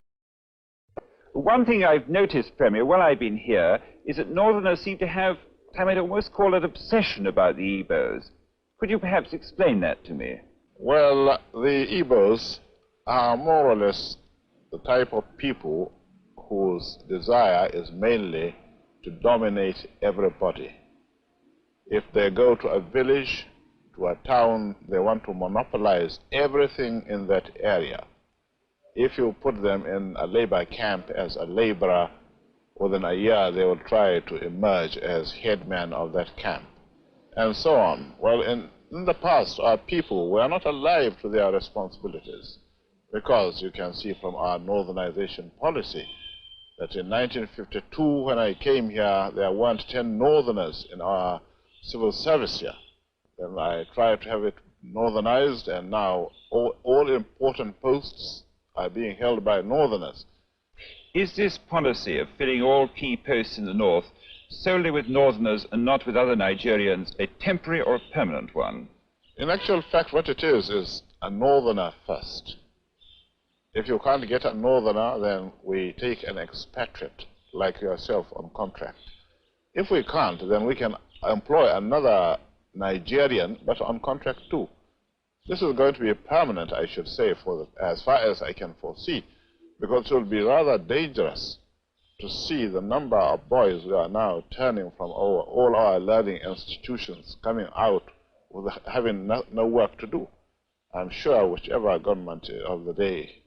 Speaker 8: One thing I've noticed, Premier, while I've been here, is that Northerners seem to have, I might almost call it, obsession about the Igbos. Could you perhaps explain that to me?
Speaker 9: Well, the Igbos are more or less the type of people whose desire is mainly to dominate everybody. If they go to a village, to a town, they want to monopolize everything in that area. If you put them in a labor camp as a laborer, within a year they will try to emerge as headman of that camp, and so on. Well, in the past, our people were not alive to their responsibilities, because you can see from our northernization policy that in 1952, when I came here, there weren't 10 northerners in our civil service here. Then I tried to have it northernized, and now all important posts are being held by northerners.
Speaker 8: Is this policy of filling all key posts in the north solely with northerners and not with other Nigerians a temporary or a permanent one?
Speaker 9: In actual fact, what it is a northerner first. If you can't get a northerner, then we take an expatriate like yourself on contract. If we can't, then we can employ another Nigerian, but on contract too. This is going to be permanent, I should say, as far as I can foresee, because it will be rather dangerous to see the number of boys who are now turning from all our learning institutions coming out with having no work to do. I'm sure whichever government of the day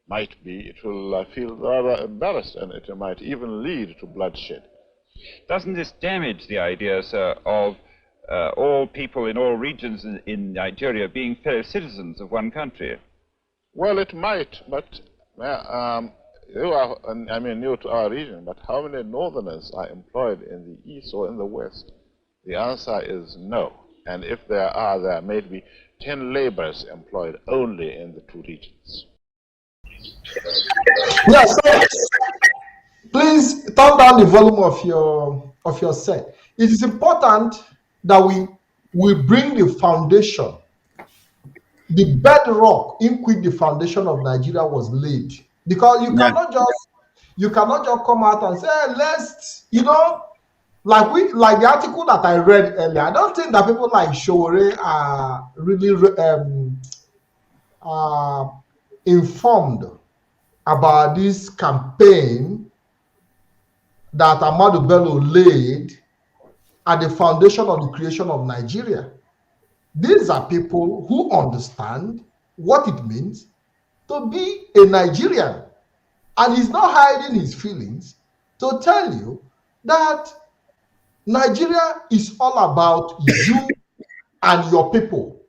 Speaker 9: might be, it will feel rather embarrassed, and it might even lead to bloodshed.
Speaker 8: Doesn't this damage the idea, sir, of all people in all regions in Nigeria being fellow citizens of one country?
Speaker 9: Well, it might, but you are, I mean, new to our region, but how many northerners are employed in the east or in the west? The answer is no. And if there are, there may be 10 laborers employed only in the two regions.
Speaker 4: Yes, so please turn down the volume of your set. It is important that we bring the foundation, the bedrock in which the foundation of Nigeria was laid. Because you cannot just come out and say, hey, let's, like the article that I read earlier. I don't think that people like Showore are really informed about this campaign that Ahmadu Bello laid at the foundation of the creation of Nigeria. These are people who understand what it means to be a Nigerian. And he's not hiding his feelings to tell you that Nigeria is all about you and your people.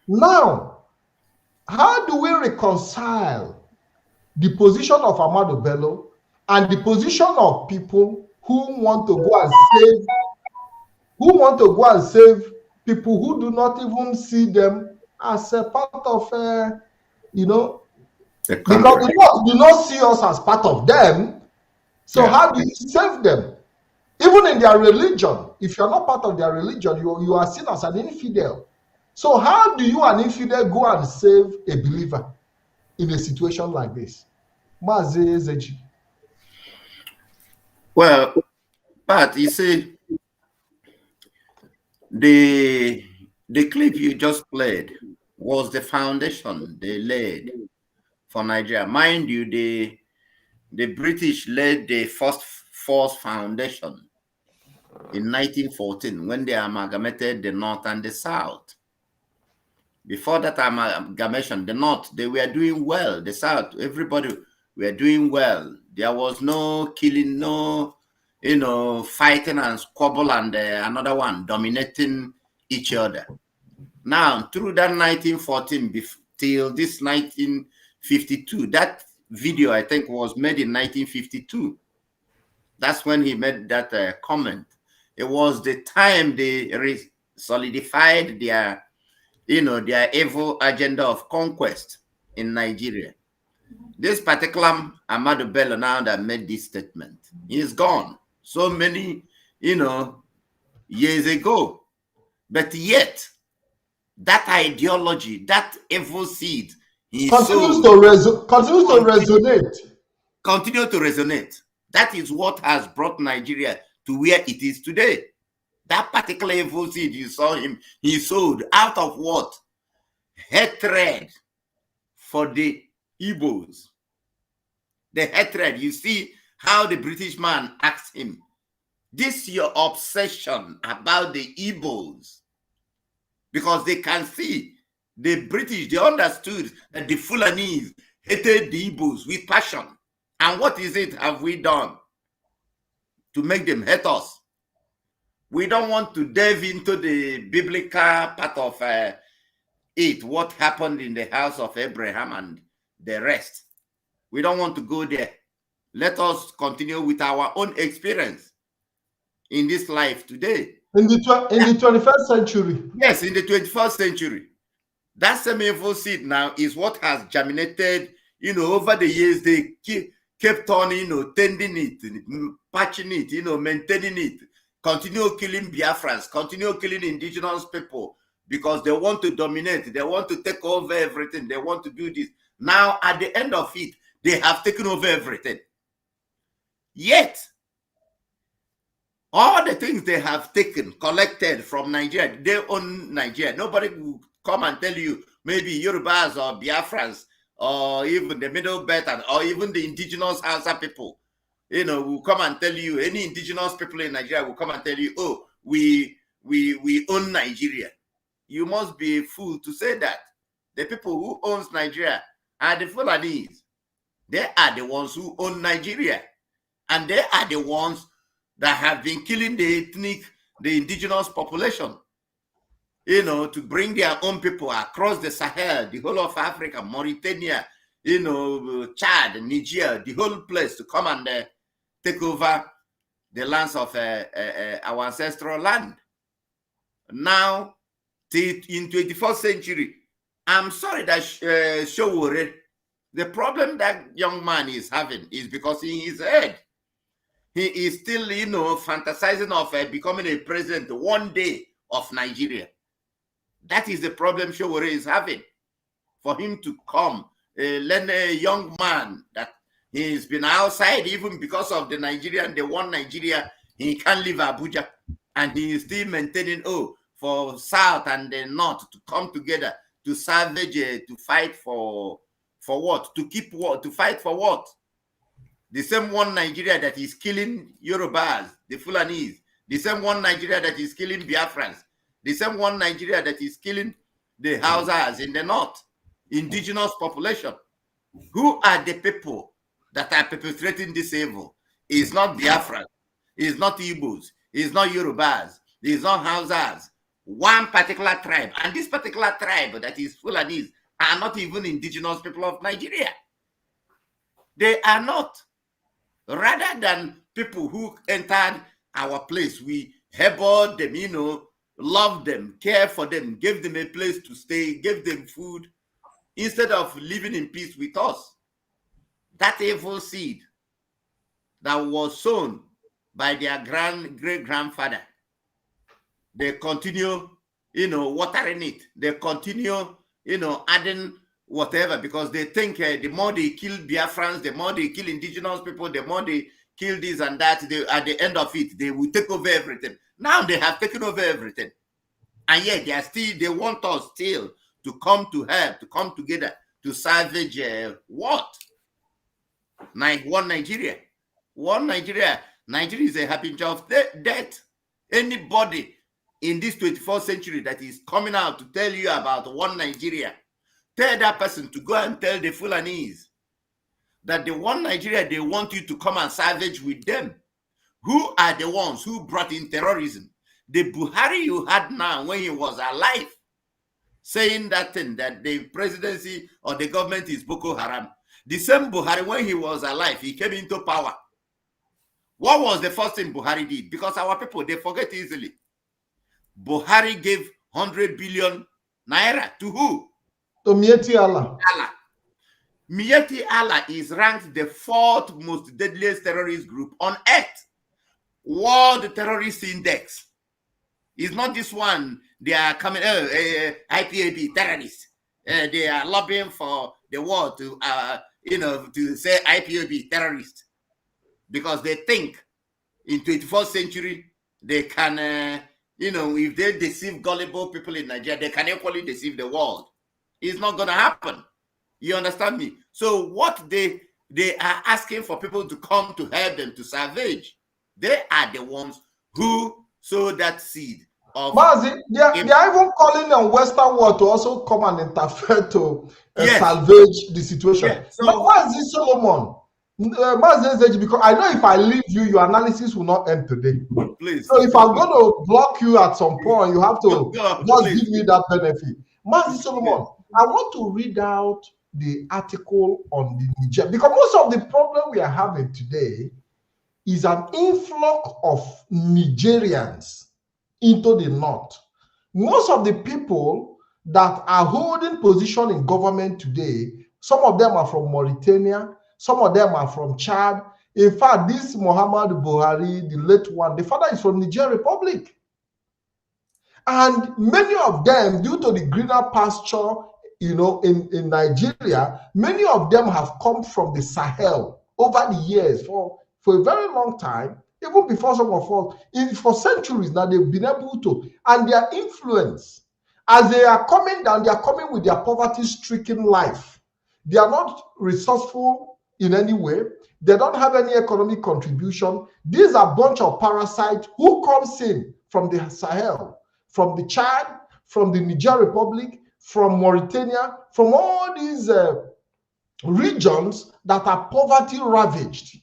Speaker 4: Now, how do we reconcile the position of Ahmadu Bello and the position of people who want to go and save people who do not even see them as a part of because the Lord do not see us as part of them. So how do you save them? Even in their religion, if you're not part of their religion, you are seen as an infidel. So how do you, an infidel, go and save a believer in a situation like this? Mazi.
Speaker 6: Well, but you see, the clip you just played was the foundation they laid for Nigeria. Mind you, the British laid the first force foundation in 1914 when they amalgamated the North and the South. Before that amalgamation, the North, they were doing well. The South, everybody were doing well. There was no killing, no, fighting and squabble and another one dominating each other. Now, through that 1914 till this 1952, that video, I think, was made in 1952. That's when he made that comment. It was the time they solidified their, their evil agenda of conquest in Nigeria. This particular Ahmadu Bello now that made this statement, he's gone so many, years ago. But yet, that ideology, that evil seed,
Speaker 4: continues to resonate.
Speaker 6: Continue to resonate. That is what has brought Nigeria to where it is today. That particular evil seed, you saw him, he sowed out of what? Hatred for the Igbos. The hatred, you see how the British man asked him, this your obsession about the Igbos. Because they can see, the British, they understood that the Fulanese hated the Igbos with passion. And what is it have we done to make them hate us? We don't want to delve into the biblical part of it, what happened in the house of Abraham and the rest. We don't want to go there. Let us continue with our own experience in this life today.
Speaker 4: In the 21st century.
Speaker 6: Yes, in the 21st century. That same evil seed now is what has germinated, over the years. They kept on, tending it, patching it, maintaining it, continue killing Biafrans, continue killing indigenous people because they want to dominate. They want to take over everything. They want to do this. Now, at the end of it, they have taken over everything. Yet, all the things they have taken, collected from Nigeria, they own Nigeria. Nobody will come and tell you, maybe Yorubas or Biafrans or even the Middle Belt or even the indigenous Hausa people, will come and tell you, any indigenous people in Nigeria will come and tell you, oh, we own Nigeria. You must be a fool to say that. The people who owns Nigeria are the Fulanese. They are the ones who own Nigeria. And they are the ones that have been killing the indigenous population, to bring their own people across the Sahel, the whole of Africa, Mauritania, Chad, Niger, the whole place to come and take over the lands of our ancestral land. Now, in 21st century, I'm sorry that Showore, the problem that young man is having is because in his head, he is still, fantasizing of becoming a president one day of Nigeria. That is the problem Showore is having. For him to come, learn a young man that he's been outside even because of the Nigerian, they want Nigeria, he can't leave Abuja. And he is still maintaining, for South and the North to come together to salvage, to fight for what? To keep what? To fight for what? The same one Nigeria that is killing Yorubas, the Fulanese, the same one Nigeria that is killing Biafrans, the same one Nigeria that is killing the Hausas in the north, indigenous population. Who are the people that are perpetrating this evil? It's not Biafra, it's not Igbos, it's not Yorubas, it's not Hausas. One particular tribe, and this particular tribe that is Fulanese are not even indigenous people of Nigeria. They are not. Rather than people who entered our place, we helped them, you know, love them, care for them, give them a place to stay, give them food, instead of living in peace with us. That evil seed that was sown by their great-grandfather, they continue, you know, watering it. They continue, you know, adding whatever, because they think the more they kill Biafrans, the more they kill indigenous people, the more they kill this and that, at the end of it, they will take over everything. Now they have taken over everything. And yet they want us still to come to help, to come together, to salvage what? One Nigeria. One Nigeria. Nigeria is a harbinger of death. Anybody in this 21st century that is coming out to tell you about one Nigeria, tell that person to go and tell the Fulanese that the one Nigeria they want you to come and salvage with them. Who are the ones who brought in terrorism? The Buhari you had now when he was alive, saying that thing, that the presidency or the government is Boko Haram. The same Buhari, when he was alive, he came into power. What was the first thing Buhari did? Because our people, they forget easily. Buhari gave 100 billion naira to who?
Speaker 4: To Mieti Allah.
Speaker 6: Mieti Allah is ranked the 4th most deadliest terrorist group on earth. World Terrorist Index. It's not this one. They are coming, IPAB terrorists. They are lobbying for the world to, you know, to say IPAB terrorists, because they think in 21st century they can, you know, if they deceive gullible people in Nigeria, they can equally deceive the world. It's not going to happen. You understand me? So what they are asking for people to come to help them to salvage. They are the ones who sow that seed of.
Speaker 4: Mazi, they are even calling on Western world to also come and interfere to salvage the situation.
Speaker 6: Yes. So,
Speaker 4: but Mazi Solomon, Mazi, because I know if I leave you, your analysis will not end today.
Speaker 6: Please.
Speaker 4: So if I'm going to block you at some point, you have to just give me that benefit. Mazi Solomon, I want to read out the article on the Niger, because most of the problem we are having today is an influx of Nigerians into the north. Most of the people that are holding position in government today, some of them are from Mauritania, some of them are from Chad. In fact, this Muhammad Buhari, the late one, the father is from Niger Republic. And many of them, due to the greener pasture, you know, in Nigeria, many of them have come from the Sahel over the years for a very long time, even before some of us, for centuries now, they've been able to, and their influence, as they are coming down, they are coming with their poverty-stricken life. They are not resourceful in any way. They don't have any economic contribution. These are a bunch of parasites who comes in from the Sahel, from the Chad, from the Niger Republic, from Mauritania, from all these regions that are poverty ravaged.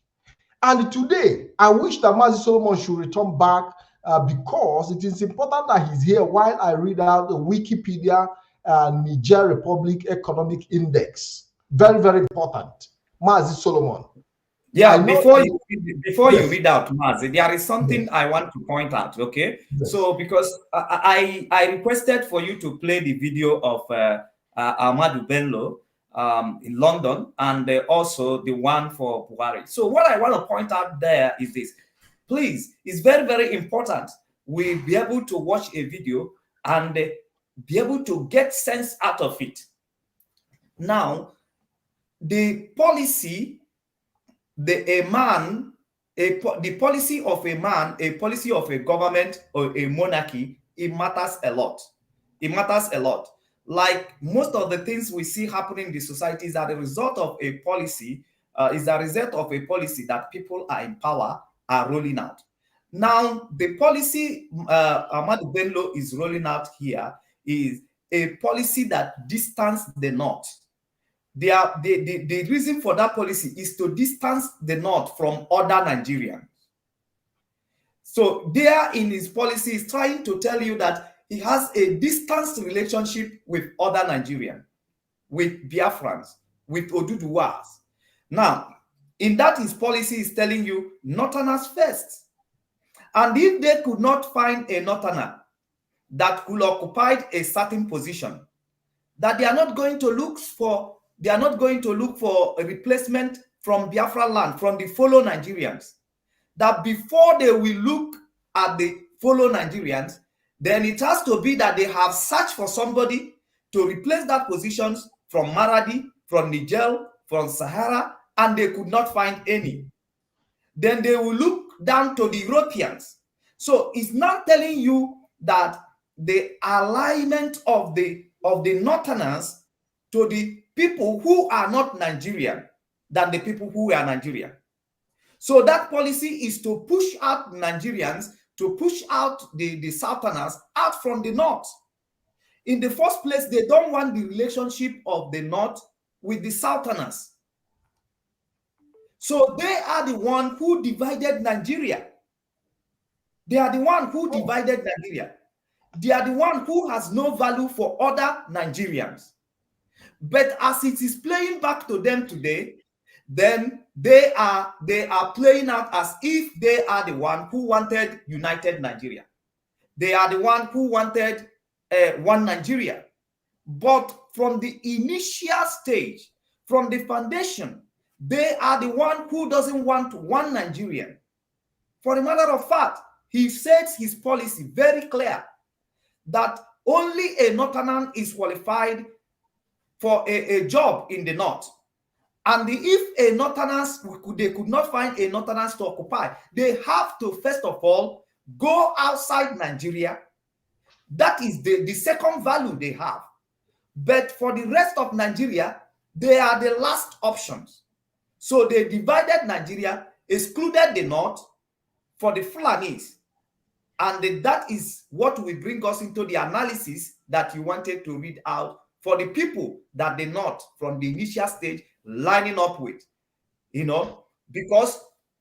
Speaker 4: And today, I wish that Mazi Solomon should return back because it is important that he's here while I read out the Wikipedia Niger Republic Economic Index. Very, very important. Mazi Solomon.
Speaker 5: Yeah, before you read out, Mazi, there is something I want to point out, okay? Yes. So, because I requested for you to play the video of Ahmadu Bello in London, and also the one for Buhari. So what I want to point out there is this. Please, it's very, very important we be able to watch a video and be able to get sense out of it. Now, the policy, the policy of a man, a policy of a government or a monarchy, it matters a lot. It matters a lot. Like most of the things we see happening in the society is as a result of a policy, that people are in power are rolling out. Now, the policy Ahmadu Bello is rolling out here is a policy that distances the North. The reason for that policy is to distance the North from other Nigerians. So there in his policy is trying to tell you that he has a distant relationship with other Nigerians, with Biafrans, with Oduduwas. Now, in that his policy is telling you Northerners first. And if they could not find a Northerner that could occupy a certain position, that they are not going to look for a replacement from Biafra land, from the fellow Nigerians. That before they will look at the fellow Nigerians, then it has to be that they have searched for somebody to replace that positions from Maradi, from Niger, from Sahara, and they could not find any. Then they will look down to the Europeans. So it's not telling you that the alignment of the Northerners to the people who are not Nigerian than the people who are Nigerian. So that policy is to push out Nigerians, to push out the Southerners out from the North. In the first place, they don't want the relationship of the North with the Southerners. So they are the one who divided Nigeria. They are the one who divided Nigeria. They are the one who has no value for other Nigerians. But as it is playing back to them today, then they are playing out as if they are the one who wanted united Nigeria. They are the one who wanted one Nigeria. But from the initial stage, from the foundation, they are the one who doesn't want one Nigerian. For a matter of fact, he sets his policy very clear that only a Northerner is qualified for a job in the North. And if a Northerners, they could not find a Northerners to occupy, they have to first of all go outside Nigeria. That is the second value they have. But for the rest of Nigeria, they are the last options. So they divided Nigeria, excluded the North for the Fulanis. And that is what will bring us into the analysis that you wanted to read out for the people that the North from the initial stage lining up with, because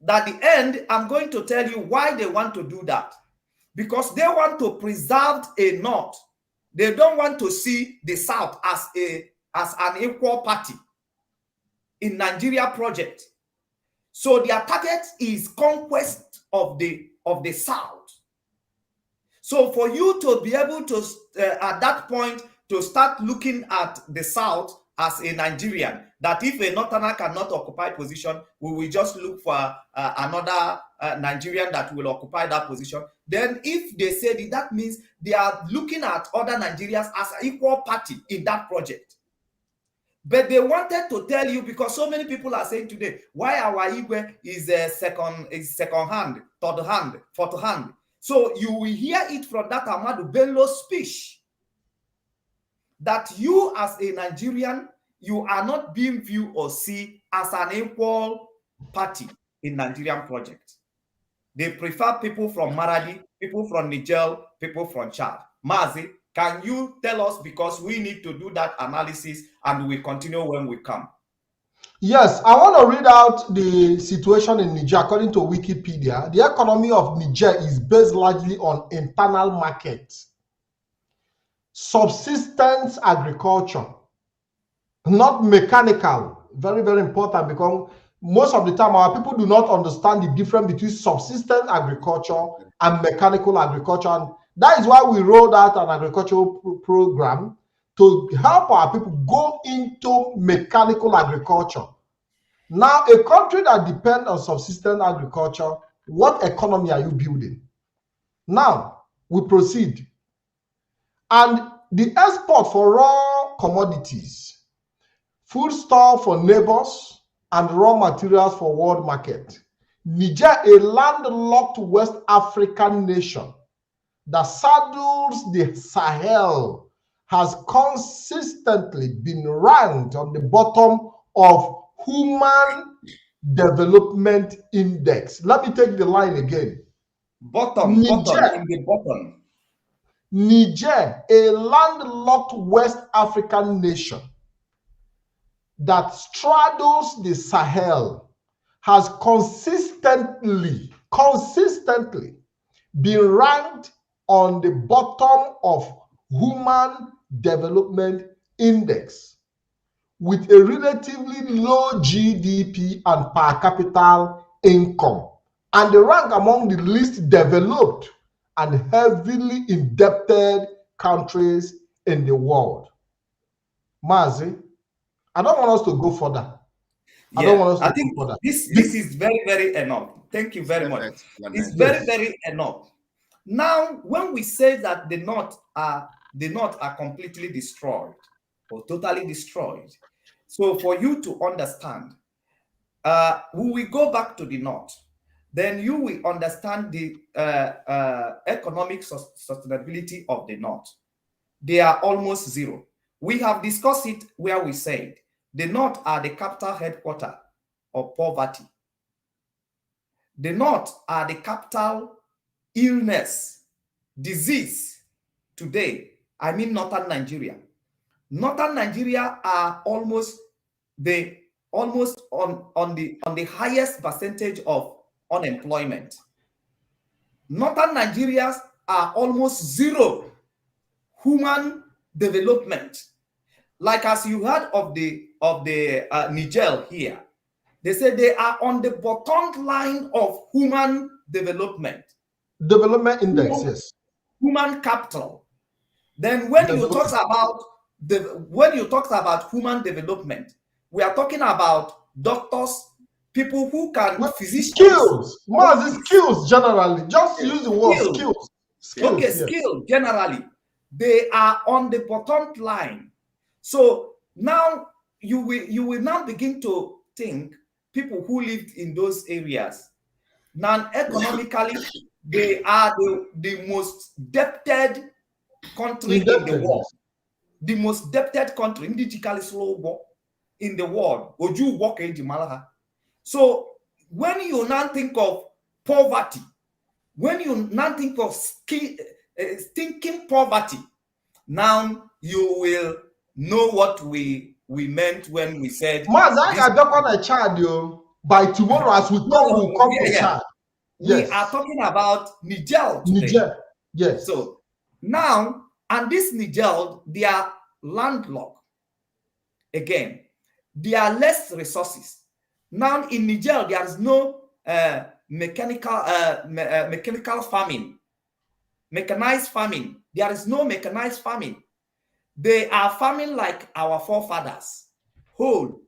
Speaker 5: at the end, I'm going to tell you why they want to do that. Because they want to preserve a North. They don't want to see the South as an equal party in Nigeria project. So their target is conquest of the South. So for you to be able to, at that point, to start looking at the South as a Nigerian, that if a Northerner cannot occupy position, we will just look for another Nigerian that will occupy that position. Then if they say that means they are looking at other Nigerians as an equal party in that project. But they wanted to tell you, because so many people are saying today, why our Igwe is second hand, third hand, fourth hand. So you will hear it from that Ahmadu Bello speech, that you as a Nigerian, you are not being viewed or seen as an equal party in Nigerian project. They prefer people from Maradi, people from Niger, people from Chad. Mazi, can you tell us, because we need to do that analysis and we continue when we come.
Speaker 4: Yes, I want to read out the situation in Niger. According to Wikipedia, the economy of Niger is based largely on internal market, subsistence agriculture, not mechanical. Very, very important, because most of the time our people do not understand the difference between subsistence agriculture and mechanical agriculture. And that is why we rolled out an agricultural program to help our people go into mechanical agriculture. Now, a country that depends on subsistence agriculture, what economy are you building? Now, we proceed. And the export for raw commodities, foodstuff for neighbors, and raw materials for world market. Niger, a landlocked West African nation that saddles the Sahel, has consistently been ranked on the bottom of Human Development Index. Let me take the line again.
Speaker 5: Bottom in the bottom.
Speaker 4: Niger, a landlocked West African nation that straddles the Sahel, has consistently been ranked on the bottom of Human Development Index with a relatively low GDP and per capita income, and they rank among the least developed and heavily indebted countries in the world. Mazi, I don't want us to go further.
Speaker 5: Yeah,
Speaker 4: I don't want us to
Speaker 5: I think
Speaker 4: go further.
Speaker 5: this is very enough. Thank you very much. It's very enough. Now, when we say that the North are completely destroyed or totally destroyed, so for you to understand, when we go back to the North, then you will understand the economic sustainability of the North. They are almost zero. We have discussed it where we said the North are the capital headquarters of poverty. The North are the capital illness, disease today. I mean Northern Nigeria. Northern Nigeria are almost on the highest percentage of unemployment. Northern Nigerians are almost zero human development. Like as you heard of the Niger here, they say they are on the bottom line of human development.
Speaker 4: Development index, yes.
Speaker 5: Human capital. Then when you talk about human development, we are talking about doctors, people who can physicians.
Speaker 4: Skills. Mazi, skills generally. Just use the word skills.
Speaker 5: Okay, yes. Skills generally. They are on the bottom line. So now you will now begin to think people who lived in those areas, now economically, they are the most debted country in the world. The most debted country in the world. So when you now think of poverty, when you now think of stinking poverty, now you will know what we meant when we said
Speaker 4: by tomorrow as we talk, we'll come to Chad.
Speaker 5: Yes. We are talking about Niger today.
Speaker 4: Niger, yes.
Speaker 5: So now, and this Niger, they are landlocked. Again, there are less resources. Now in Niger, there is no mechanical farming, mechanized farming. There is no mechanized farming. They are farming like our forefathers, whole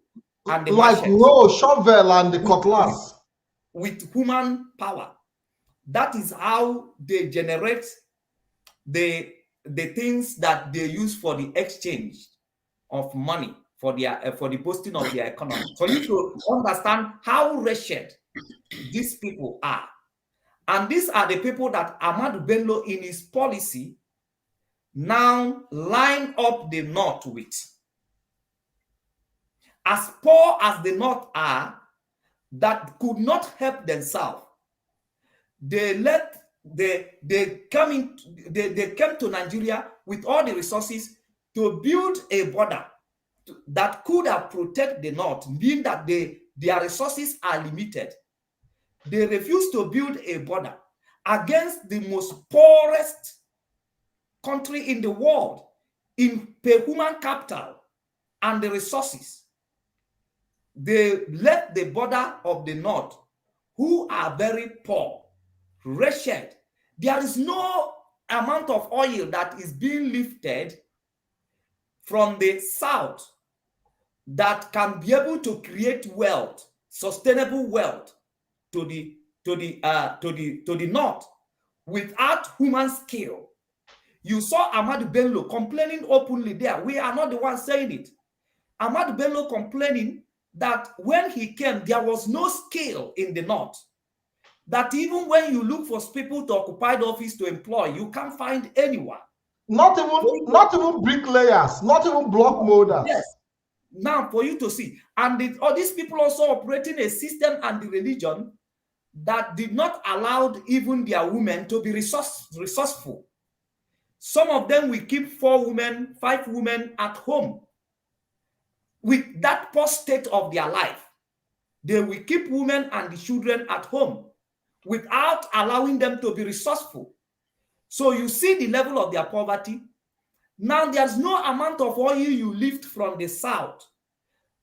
Speaker 5: and the
Speaker 4: like row, shovel, and the cutlass.
Speaker 5: With human power. That is how they generate the things that they use for the exchange of money for the boosting of their economy. For you to understand how wretched these people are. And these are the people that Ahmadu Bello in his policy now line up the North with. As poor as the North are, that could not help themselves, they came to Nigeria with all the resources to build a border that could have protected the North, meaning that their resources are limited. They refused to build a border against the most poorest country in the world in per human capital and the resources. They left the border of the North, who are very poor, wretched. There is no amount of oil that is being lifted from the South that can be able to create wealth, sustainable wealth to the North without human skill. You saw Ahmadu Bello complaining openly there. We are not the ones saying it. Ahmadu Bello complaining that when he came, there was no skill in the North. That even when you look for people to occupy the office to employ, you can't find anyone.
Speaker 4: Not even bricklayers, not even block molders.
Speaker 5: Yes. Now, for you to see, and all these people also operating a system and the religion that did not allow even their women to be resourceful. Some of them will keep 4 women, 5 women at home. With that poor state of their life, they will keep women and the children at home without allowing them to be resourceful. So you see the level of their poverty. Now there's no amount of oil you lift from the south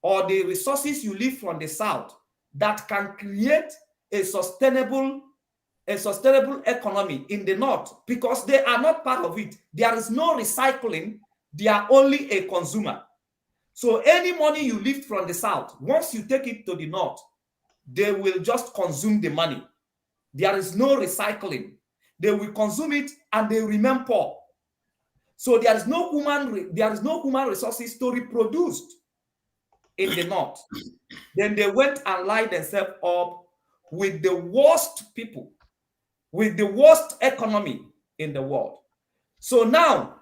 Speaker 5: or the resources you lift from the south that can create a sustainable economy in the north, because they are not part of it. There is no recycling. They are only a consumer. So any money you lift from the south, once you take it to the north, they will just consume the money. There is no recycling. They will consume it and they remain poor. So there is no human resources to reproduce in the north. Then they went and lined themselves up with the worst people, with the worst economy in the world. So now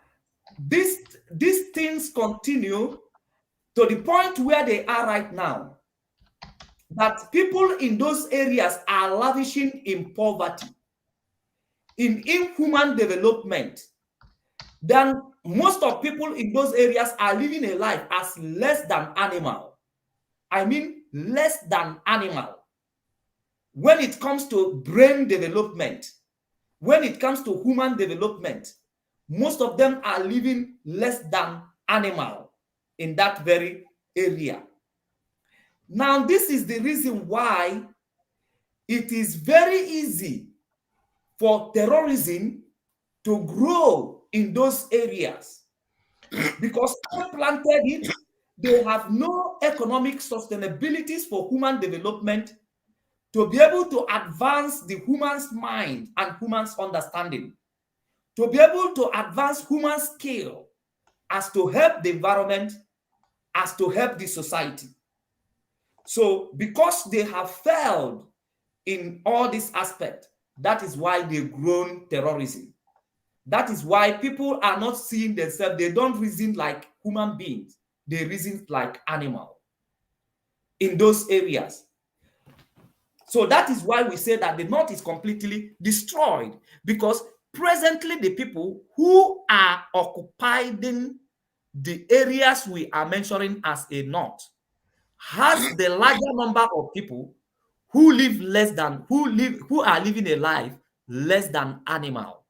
Speaker 5: these things continue to the point where they are right now, that people in those areas are lavishing in poverty, in inhuman development. Then most of people in those areas are living a life as less than animal. I mean, less than animal. When it comes to brain development, when it comes to human development, most of them are living less than animal in that very area. Now, this is the reason why it is very easy for terrorism to grow in those areas, because they planted it. They have no economic sustainabilities for human development to be able to advance the human's mind and human's understanding, to be able to advance human skill as to help the environment, as to help the society. So because they have failed in all this aspect, that is why they've grown terrorism. That is why people are not seeing themselves. They don't reason like human beings. They reason like animals in those areas. So that is why we say that the north is completely destroyed, because presently the people who are occupying the areas we are mentioning as a north has the larger number of people who live less than, who are living a life less than animal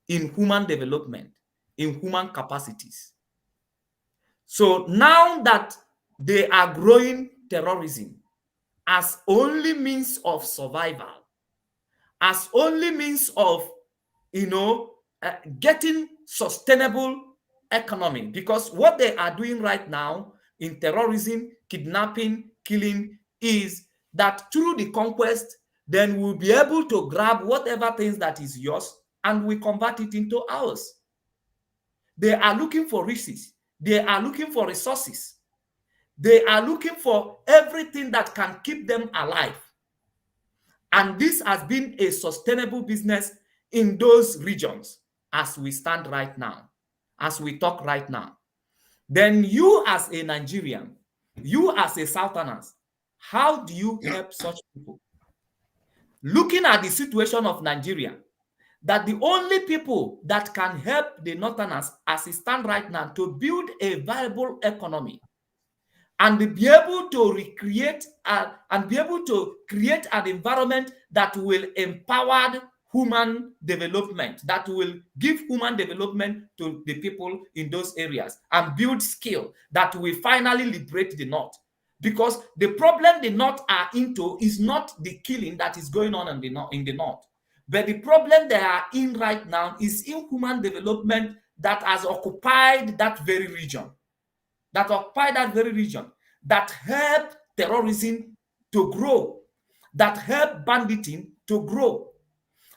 Speaker 5: in human development, in human capacities. So now that they are growing terrorism as only means of survival, as only means of, getting sustainable economy, because what they are doing right now in terrorism, kidnapping, killing, is that through the conquest, then we'll be able to grab whatever things that is yours and we convert it into ours. They are looking for riches. They are looking for resources. They are looking for everything that can keep them alive. And this has been a sustainable business in those regions as we stand right now, as we talk right now. Then you as a Nigerian, you as a Southerners, how do you help such people? Looking at the situation of Nigeria, that the only people that can help the Northerners as it stands right now to build a viable economy and be able to recreate and be able to create an environment that will empower human development, that will give human development to the people in those areas and build skill that will finally liberate the North. Because the problem the North are into is not the killing that is going on in the North. But the problem they are in right now is inhuman development that has occupied that very region. That help terrorism to grow, that help banditing to grow.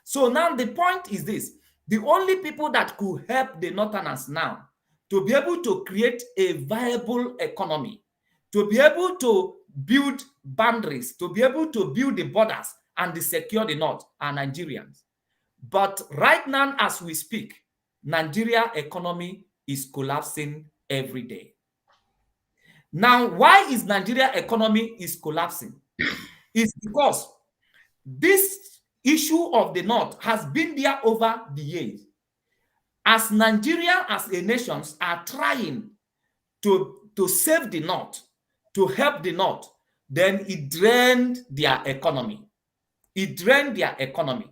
Speaker 5: So now the point is this: the only people that could help the Northerners now to be able to create a viable economy, to be able to build boundaries, to be able to build the borders and to secure the North are Nigerians. But right now, as we speak, Nigeria economy is collapsing every day. Now, why is Nigeria economy is collapsing? It's because this issue of the North has been there over the years. As Nigeria as a nation are trying to save the North, to help the North, then it drained their economy. It drained their economy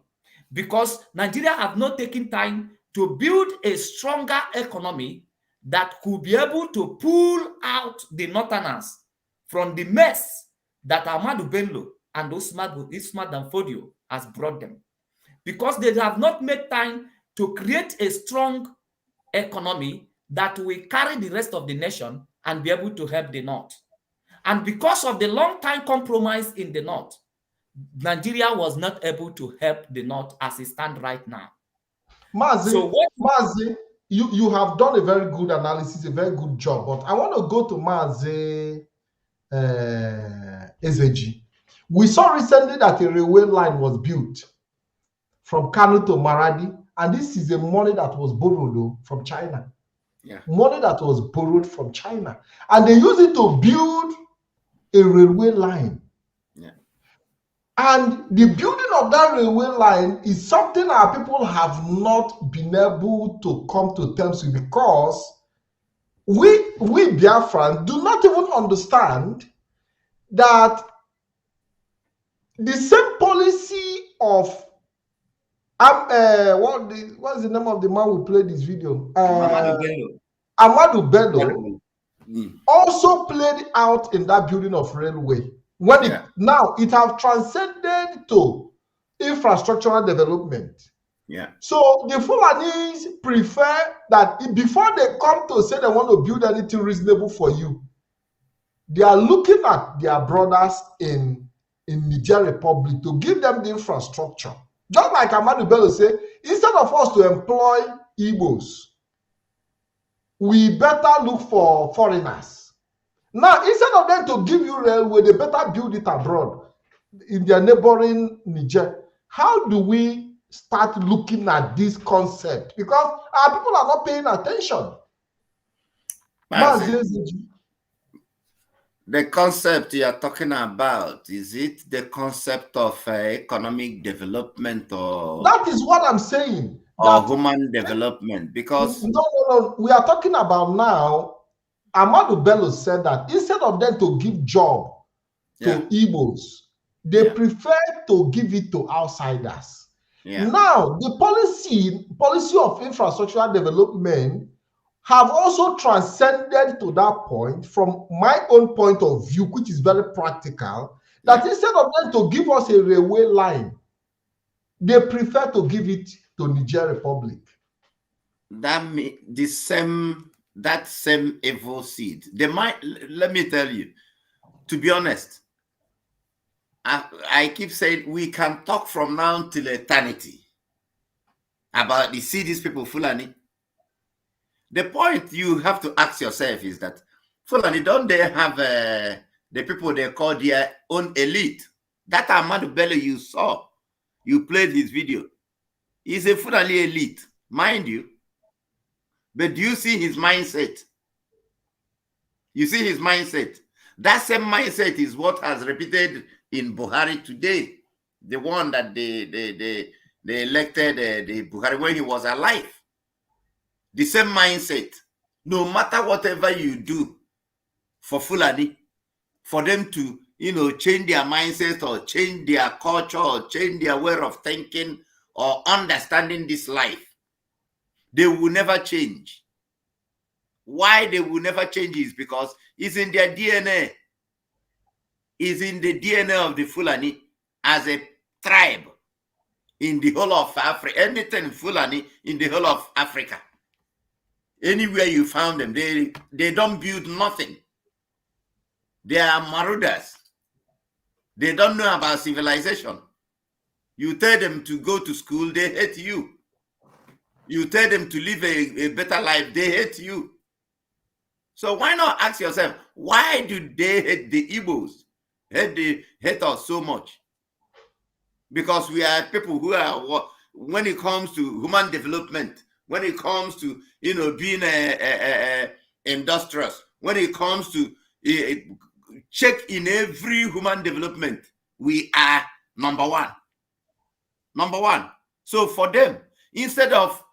Speaker 5: because Nigeria have not taken time to build a stronger economy that could be able to pull out the Northerners from the mess that Ahmadu Bello and Usman Danfodio has brought them. Because they have not made time to create a strong economy that will carry the rest of the nation and be able to help the North. And because of the long time compromise in the North, Nigeria was not able to help the North as it stands right now.
Speaker 4: Mazi,
Speaker 5: So
Speaker 4: Mazi, you have done a very good analysis, a very good job. But I want to go to Mazi Ezeji. We saw recently that a railway line was built from Kanu to Maradi, and this is the money that was borrowed from China.
Speaker 6: Yeah.
Speaker 4: Money that was borrowed from China. And they use it to build a railway line.
Speaker 6: Yeah.
Speaker 4: And the building of that railway line is something our people have not been able to come to terms with, because we Biafrans do not even understand that the same policy of what's the name of the man who played this video? Ahmadu Bello also played out in that building of railway. When now it have transcended to infrastructural development.
Speaker 6: Yeah.
Speaker 4: So the Fulanis prefer that before they come to say they want to build anything reasonable for you, they are looking at their brothers in Niger Republic to give them the infrastructure. Just like Ahmadu Bello said, instead of us to employ Igbos, we better look for foreigners. Now, instead of them to give you railway, they better build it abroad in their neighboring Niger. How do we start looking at this concept? Because our people are not paying attention.
Speaker 6: The concept you are talking about, is it the concept of economic development, or
Speaker 4: that is what I'm saying,
Speaker 6: or human development? Because
Speaker 4: no, we are talking about now. Ahmadu Bello said that instead of them to give job to Igbos, they prefer to give it to outsiders. Now, the policy of infrastructural development have also transcended to that point, from my own point of view, which is very practical, that instead of them to give us a railway line, they prefer to give it to Niger Republic.
Speaker 6: That same evil seed. They might, let me tell you, to be honest, I keep saying we can talk from now till eternity about these people, Fulani. The point you have to ask yourself is that Fulani, don't they have the people they call their own elite? That Ahmadu Bello you saw, you played his video, he's a Fulani elite, mind you. But do you see his mindset? You see his mindset. That same mindset is what has repeated in Buhari today. The one that they elected the Buhari when he was alive. The same mindset. No matter whatever you do for Fulani, for them to, change their mindset or change their culture or change their way of thinking or understanding this life, they will never change. Why they will never change is because it's in their DNA. It's in the DNA of the Fulani as a tribe in the whole of Africa. Anything Fulani in the whole of Africa. Anywhere you found them, they don't build nothing. They are marauders. They don't know about civilization. You tell them to go to school, they hate you. You tell them to live a better life, they hate you. So why not ask yourself, why do they hate the Igbos? Hate us so much? Because we are people who are, when it comes to human development, when it comes to being industrious, when it comes to check in every human development, we are number one. Number one. So for them, instead of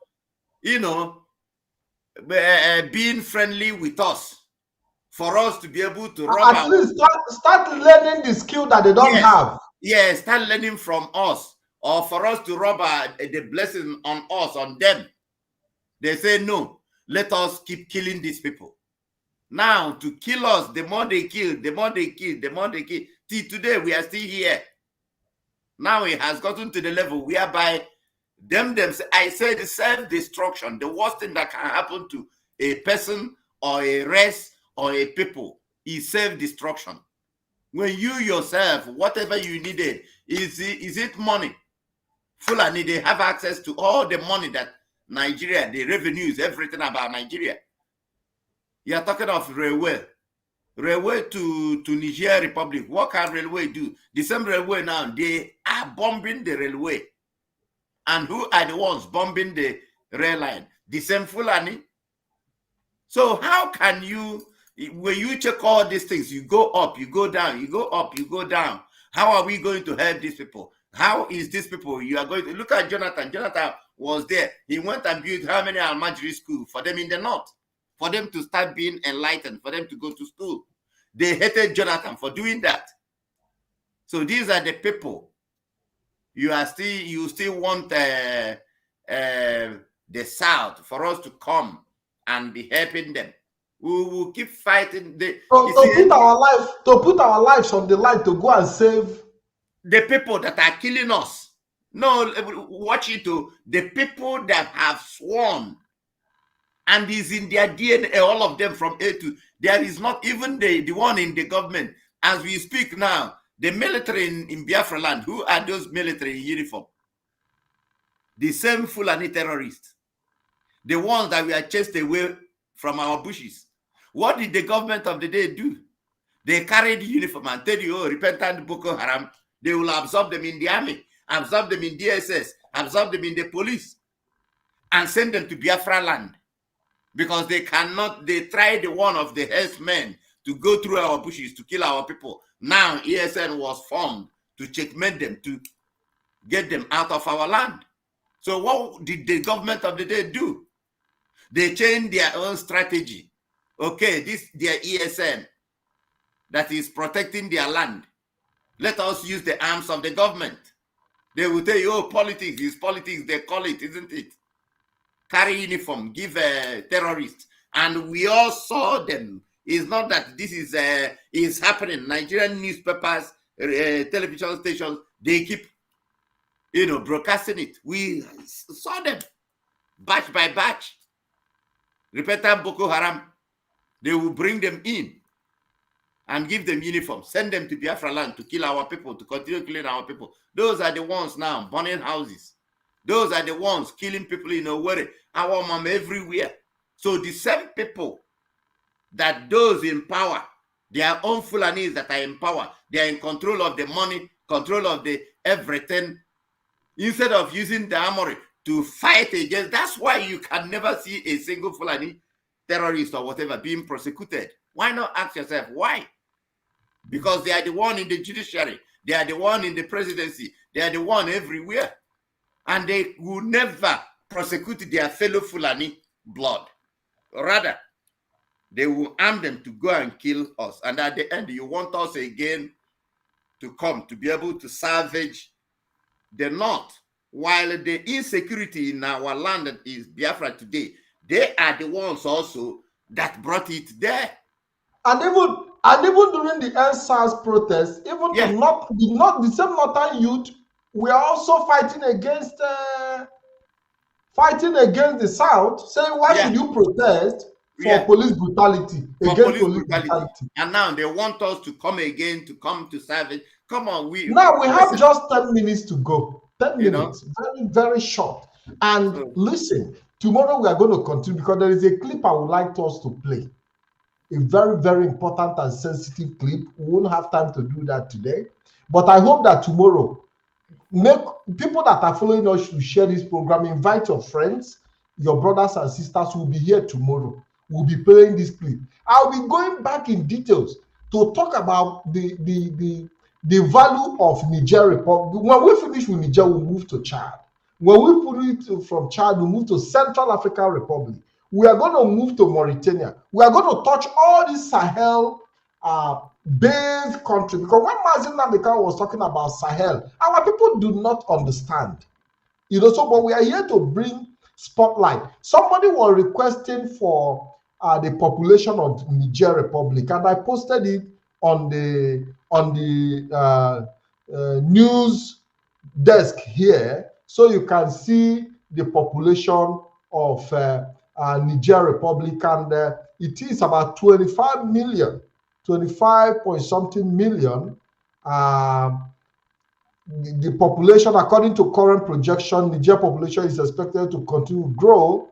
Speaker 6: you know, being friendly with us, for us to be able to rob
Speaker 4: at least start learning the skill that they don't have.
Speaker 6: Yes, start learning from us, or for us to rob the blessing on us, on them. They say, no, let us keep killing these people. Now, to kill us, the more they kill, the more they kill, the more they kill. Till today, we are still here. Now it has gotten to the level whereby I said self-destruction, the worst thing that can happen to a person or a race or a people is self-destruction. When you yourself, whatever you needed, is it money? Fulani, they have access to all the money that Nigeria, the revenues, everything about Nigeria. You are talking of railway to Niger Republic. What can railway do? The same railway now, they are bombing the railway. And who are the ones bombing the rail line? The same Fulani. So how can you, when you check all these things, you go up, you go down, you go up, you go down. How are we going to help these people? How is these people? You are going to look at Jonathan. Jonathan was there. He went and built how many Almajiri schools for them in the north, for them to start being enlightened, for them to go to school. They hated Jonathan for doing that. So these are the people. You still want the South for us to come and be helping them. We will keep fighting. To
Speaker 4: put our lives on the line to go and save
Speaker 6: the people that are killing us. No, watch it too. The people that have sworn, and is in their DNA, all of them from A to. There is not even the one in the government. As we speak now, the military in Biafra land, who are those military in uniform? The same Fulani terrorists. The ones that we are chased away from our bushes. What did the government of the day do? They carried the uniform and tell you, oh, repentant Boko Haram. They will absorb them in the army, absorb them in DSS, absorb them in the police, and send them to Biafra land. Because they cannot, they tried one of the herdsmen to go through our bushes to kill our people. Now ESN was formed to checkmate them, to get them out of our land. So what did the government of the day do? They changed their own strategy. Okay, this their ESN that is protecting their land. Let us use the arms of the government. They will tell you, oh, politics is politics. They call it, isn't it? Carry uniform, give terrorists. And we all saw them. It's not that this is happening. Nigerian newspapers, television stations, they keep, broadcasting it. We saw them batch by batch. Repentant Boko Haram, they will bring them in and give them uniform, send them to Biafra land to kill our people, to continue killing our people. Those are the ones now burning houses. Those are the ones killing people in Owerri, our mom everywhere. So the same people that those in power, their own Fulanis that are in power, they are in control of the money, control of the everything, instead of using the armory to fight against. That's why you can never see a single Fulani terrorist or whatever being prosecuted. Why not ask yourself why? Because they are the one in the judiciary, they are the one in the presidency, they are the one everywhere. And they will never prosecute their fellow Fulani blood. Rather, they will arm them to go and kill us. And at the end, you want us again to come to be able to salvage the North. While the insecurity in our land is Biafra today, they are the ones also that brought it there.
Speaker 4: And even during the NSAS protests, even the same northern youth, we are also fighting against the South, saying why should you protest for police brutality, against police brutality.
Speaker 6: And now they want us to come again, to come to service. Come on, we
Speaker 4: have just 10 minutes to go. 10 minutes, very, very short. And listen, tomorrow we are going to continue because there is a clip I would like us to play. A very, very important and sensitive clip. We won't have time to do that today. But I hope that tomorrow, make people that are following us to share this program, invite your friends, your brothers and sisters who will be here tomorrow. We'll be playing this clip. I'll be going back in details to talk about the value of Niger Republic. When we finish with Niger, we'll move to Chad. When we put it from Chad, we move to Central African Republic. We are going to move to Mauritania. We are going to touch all these Sahel based countries. Because when Mazi Nnamdi Kanu was talking about Sahel, our people do not understand. You know, so but we are here to bring spotlight. Somebody was requesting for the population of Niger Republic, and I posted it on the news desk here, so you can see the population of Niger Republic, and it is about 25 million, 25 point something million. The population, according to current projection, Niger population is expected to continue to grow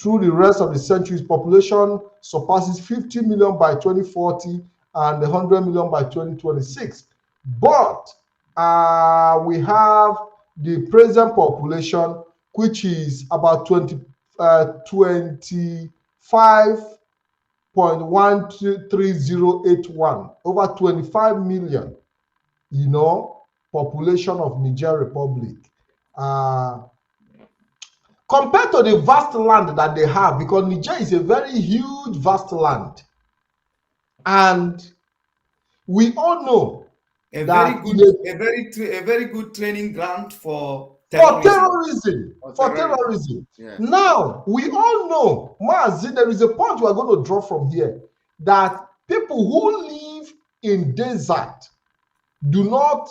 Speaker 4: through the rest of the century. Population surpasses 50 million by 2040 and 100 million by 2026. But we have the present population, which is about 25.13081, over 25 million, you know, population of Niger Republic. Compared to the vast land that they have, because Niger is a very huge, vast land. And we all know
Speaker 5: a
Speaker 4: that
Speaker 5: very good training ground for
Speaker 4: terrorism.
Speaker 6: Yeah.
Speaker 4: Now, we all know, Mazi, there is a point we are going to draw from here, that people who live in desert do not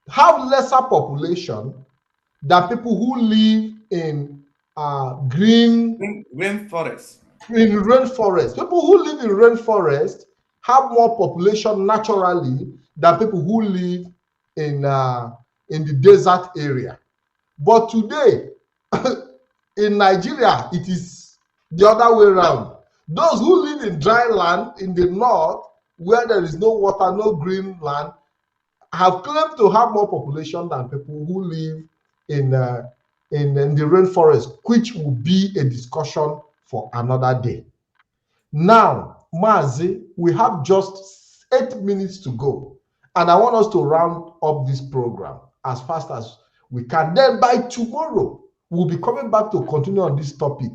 Speaker 4: have lesser population than people who live in
Speaker 5: rainforest.
Speaker 4: In rainforest. People who live in rainforest have more population naturally than people who live in the desert area. But today, in Nigeria, it is the other way around. Those who live in dry land in the north, where there is no water, no green land, have claimed to have more population than people who live in the rainforest, which will be a discussion for another day. Now, Mazi, we have just 8 minutes to go, and I want us to round up this program as fast as we can. Then by tomorrow, we'll be coming back to continue on this topic.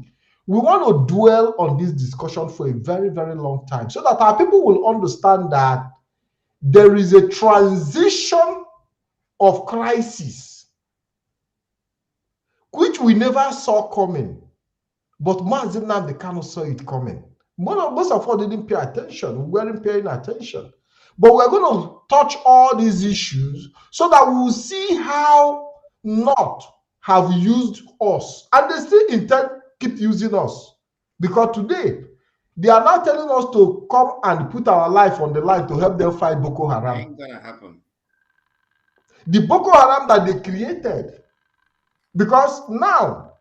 Speaker 4: We want to dwell on this discussion for a very, very long time, so that our people will understand that there is a transition of crisis which we never saw coming, but Mazi Nnamdi Kanu saw it coming. Most of us didn't pay attention. We weren't paying attention. But we're going to touch all these issues so that we will see how not have used us, and they still intend to keep using us, because today they are now telling us to come and put our life on the line to help them fight Boko Haram.
Speaker 6: Ain't gonna happen.
Speaker 4: The Boko Haram that they created. Because now,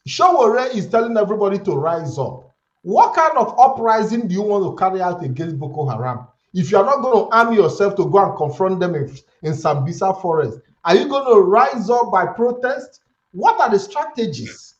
Speaker 4: Shawore is telling everybody to rise up. What kind of uprising do you want to carry out against Boko Haram? If you are not going to arm yourself to go and confront them in Sambisa forest, are you going to rise up by protest? What are the strategies?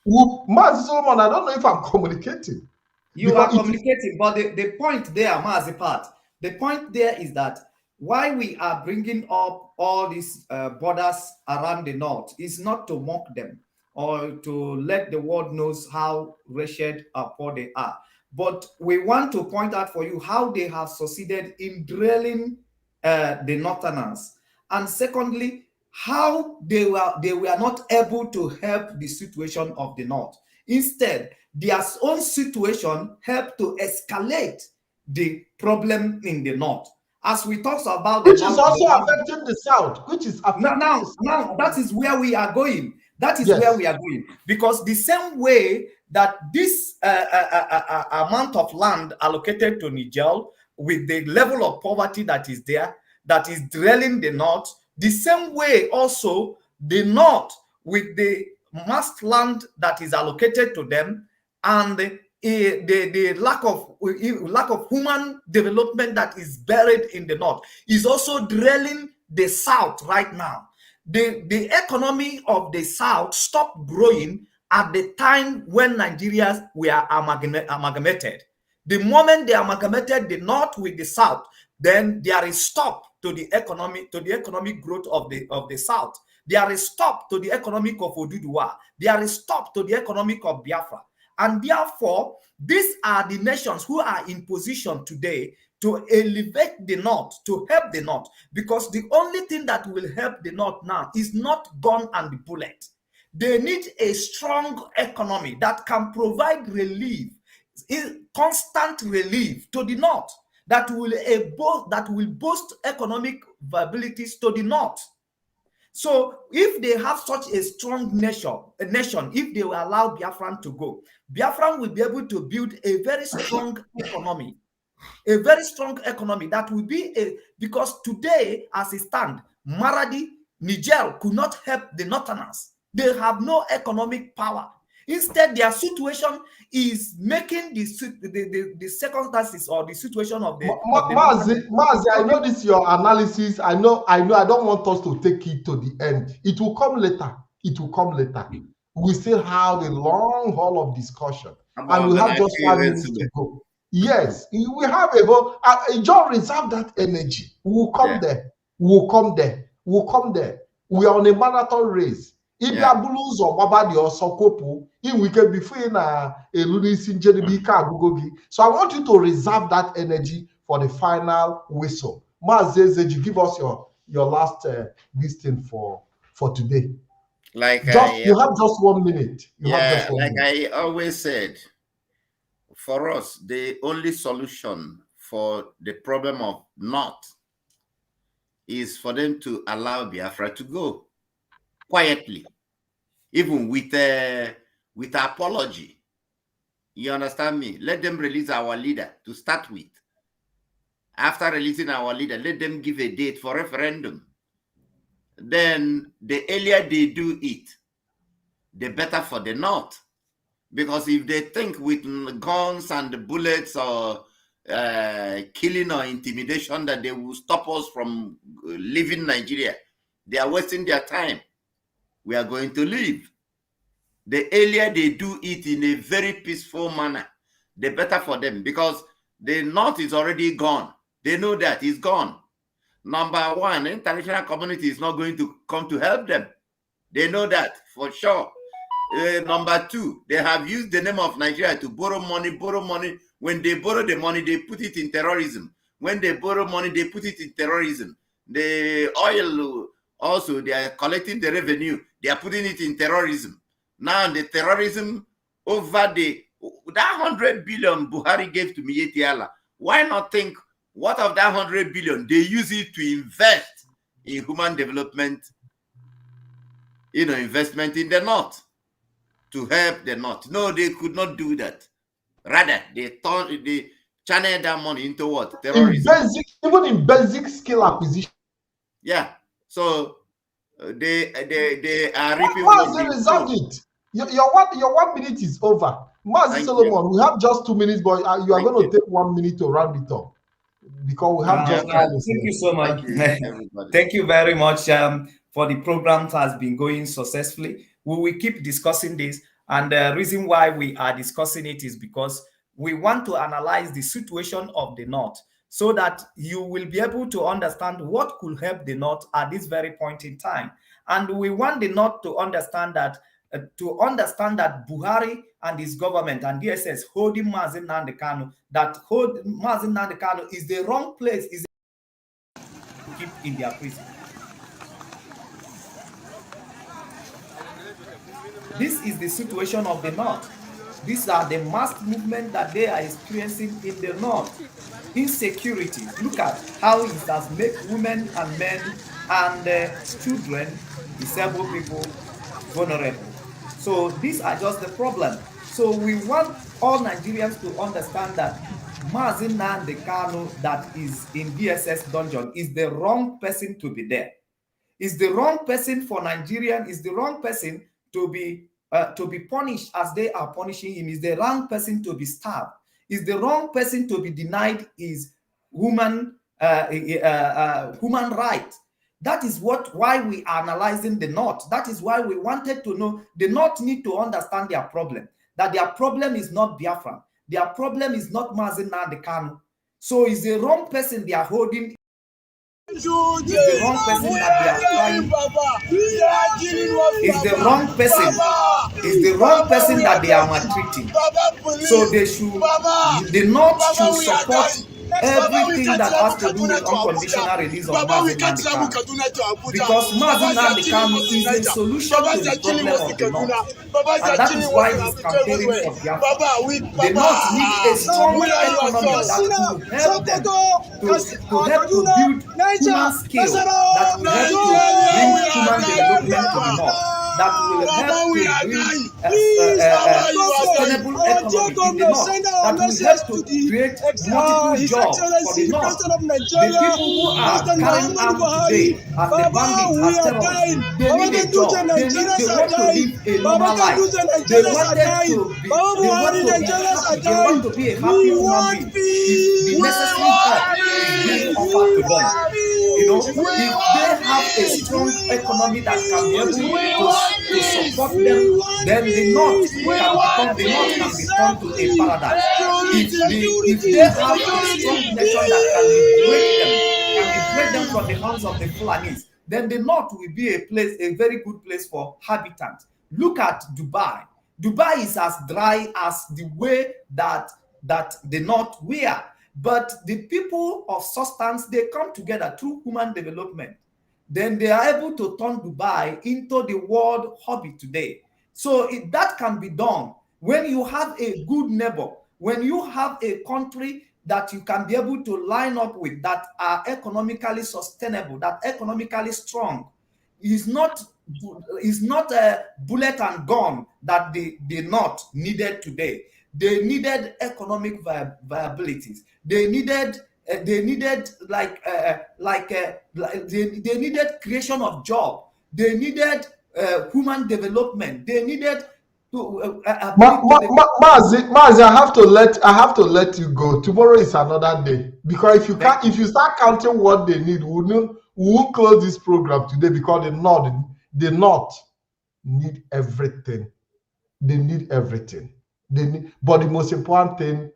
Speaker 4: Mazi Solomon, I don't know if I'm communicating.
Speaker 5: You are communicating, but the point there, Mazi Part, the point there is that why we are bringing up all these borders around the north is not to mock them or to let the world knows how wretched or poor they are. But we want to point out for you how they have succeeded in drilling the northerners. And secondly, how they were not able to help the situation of the north. Instead, their own situation helped to escalate the problem in the north. As we talk about
Speaker 4: which is also affecting the south, which is affecting
Speaker 5: now that is where we are going. That is where we are going, because the same way that this amount of land allocated to Niger, with the level of poverty that is there, that is drilling the north, the same way also the north, with the mass land that is allocated to them, and the lack of human development that is buried in the north, is also drilling the south right now. The economy of the south stopped growing at the time when Nigerians were amalgamated. The moment they amalgamated the north with the south, then there is stop to the economic growth of the south. There is stop to the economic of Oduduwa. There is stop to the economic of Biafra. And therefore, these are the nations who are in position today to elevate the North, to help the North, because the only thing that will help the North now is not gun and bullet. They need a strong economy that can provide relief, constant relief to the North, that will boost economic viabilities to the North. So if they have such a strong nation, if they will allow Biafran to go, Biafran will be able to build a very strong economy. A very strong economy that will be because today, as it stands, Maradi, Niger could not help the Northerners. They have no economic power. Instead, their situation is making the circumstances or the situation of the
Speaker 4: Mazi, I know this your analysis. I know. I don't want us to take it to the end. It will come later. We still have a long haul of discussion, and we have just 5 minutes to go. Yes, we have a John, reserve that energy. We'll come there. We are on a marathon race. If you are blues or Baba or Sokopu, we can be free na so I want you to reserve that energy for the final whistle. Mazi, you give us your last listing for today.
Speaker 6: Like
Speaker 4: you have just 1 minute.
Speaker 6: I always said, for us, the only solution for the problem of North is for them to allow Biafra to go quietly, even with apology. You understand me? Let them release our leader to start with. After releasing our leader, let them give a date for referendum. Then the earlier they do it, the better for the North. Because if they think with guns and bullets or killing or intimidation that they will stop us from leaving Nigeria, they are wasting their time. We are going to leave. The earlier they do it in a very peaceful manner, the better for them, because the North is already gone. They know that it's gone. Number one, the international community is not going to come to help them. They know that for sure. Number two, they have used the name of Nigeria to borrow money. When they borrow the money, they put it in terrorism. When they borrow money, they put it in terrorism. The oil also, they are collecting the revenue. They are putting it in terrorism. Now the terrorism over that 100 billion Buhari gave to Miyetti, why not think, what of that 100 billion? They use it to invest in human development, investment in the North, to help the North. No, they could not do that. Rather, they channel that money into what? Terrorism.
Speaker 4: Even in basic skill acquisition.
Speaker 6: Yeah. So they are reaping.
Speaker 4: Mazi, reserve it. Your 1 minute is over. Mazi Solomon, we have just 2 minutes, but you are going to take 1 minute to round it up, because we have just time.
Speaker 5: Thank you so much. Thank you very much for the program has been going successfully. We will keep discussing this, and the reason why we are discussing it is because we want to analyze the situation of the North, so that you will be able to understand what could help the North at this very point in time. And we want the North to understand that Buhari and his government and DSS holding Mazi Nnamdi Kanu, Mazi Nnamdi Kanu is the wrong place, is to keep in their prison. This is the situation of the North. These are the mass movement that they are experiencing in the North. Insecurity. Look at how it has made women and men and children, disabled people, vulnerable. So these are just the problem. So we want all Nigerians to understand that Mazi Nnamdi Kanu that is in DSS dungeon is the wrong person to be there. Is the wrong person for Nigerian, is the wrong person to be punished as they are punishing him, is the wrong person to be stabbed, is the wrong person to be denied his human right. That is why we are analyzing the North. That is why we wanted to know the North need to understand their problem. That their problem is not Biafra. Their problem is not Mazi Nnamdi Kanu. So is the wrong person they are holding It's the wrong person that they are trying. It's the wrong person. It's the wrong person that they are maltreating. So the North should support everything that has to do with unconditional release of Mazi Nnamdi Kanu. Because Mazi Nnamdi Kanu is a solution to the problem of the North. And that is why he's campaigning for Biafra. The North needs a strong economy that will help them to build human skills, that will help to bring human development to the North, that will help to bring sustainable economy in the North, that will help to create multiple jobs for the North. The people who are carrying arms today as the bandits, as terrorists, they need a job. They want to live a normal life. They want to be a happy human being. The necessary help is being offered to them. You know, if they have a strong economy that can be able to support them, then the North can be turned to a paradise. If they have a strong nation that can liberate them from the hands of the Fulanis, then the North will be a very good place for habitants. Look at Dubai. Dubai is as dry as the way that the North were. But the people of substance, they come together through human development. Then they are able to turn Dubai into the world hobby today. So that can be done when you have a good neighbor, when you have a country that you can be able to line up with, that are economically sustainable, that economically strong. Is not a bullet and gun that the North needed today. They needed economic viabilities. They needed they needed creation of job. They needed human development. They needed to
Speaker 4: Mazi, I have to let you go. Tomorrow is another day, because if you start counting what they need, we won't close this program today, because the North need everything. They need everything. But the most important thing,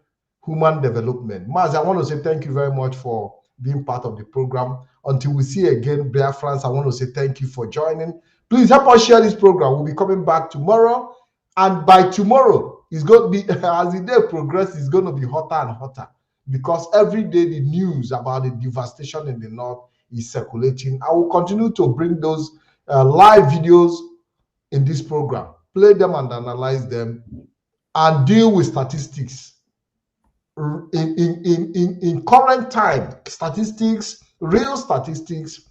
Speaker 4: human development. Mazi, I want to say thank you very much for being part of the program. Until we see again, BIAFRans, I want to say thank you for joining. Please help us share this program. We'll be coming back tomorrow. And by tomorrow, it's going to be, as the day progresses, it's going to be hotter and hotter. Because every day the news about the devastation in the North is circulating. I will continue to bring those live videos in this program, play them and analyze them, and deal with statistics in current time. Statistics, real statistics,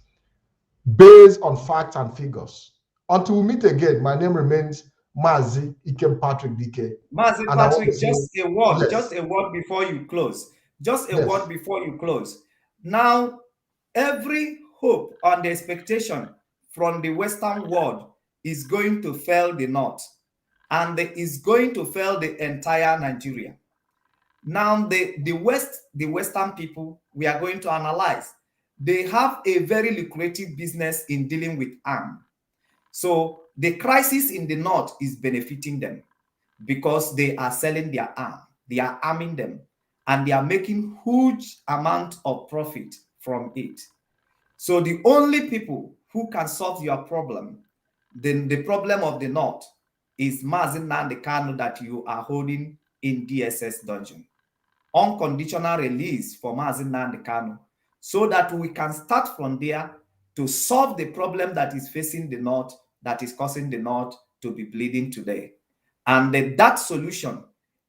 Speaker 4: based on facts and figures. Until we meet again, my name remains Mazi Ikem Patrick DK.
Speaker 5: Mazi Patrick, just a word before you close. Just a word before you close. Now, every hope and expectation from the Western world is going to fail the North, and is going to fail the entire Nigeria. Now, the Western people, we are going to analyze. They have a very lucrative business in dealing with arms. So the crisis in the North is benefiting them because they are selling their arms. They are arming them, and they are making huge amount of profit from it. So the only people who can solve your problem, then the problem of the North, is Mazi Nnamdi Kanu that you are holding in DSS dungeon. Unconditional release for Mazi Nnamdi Kanu, so that we can start from there to solve the problem that is facing the North, that is causing the North to be bleeding today. And that solution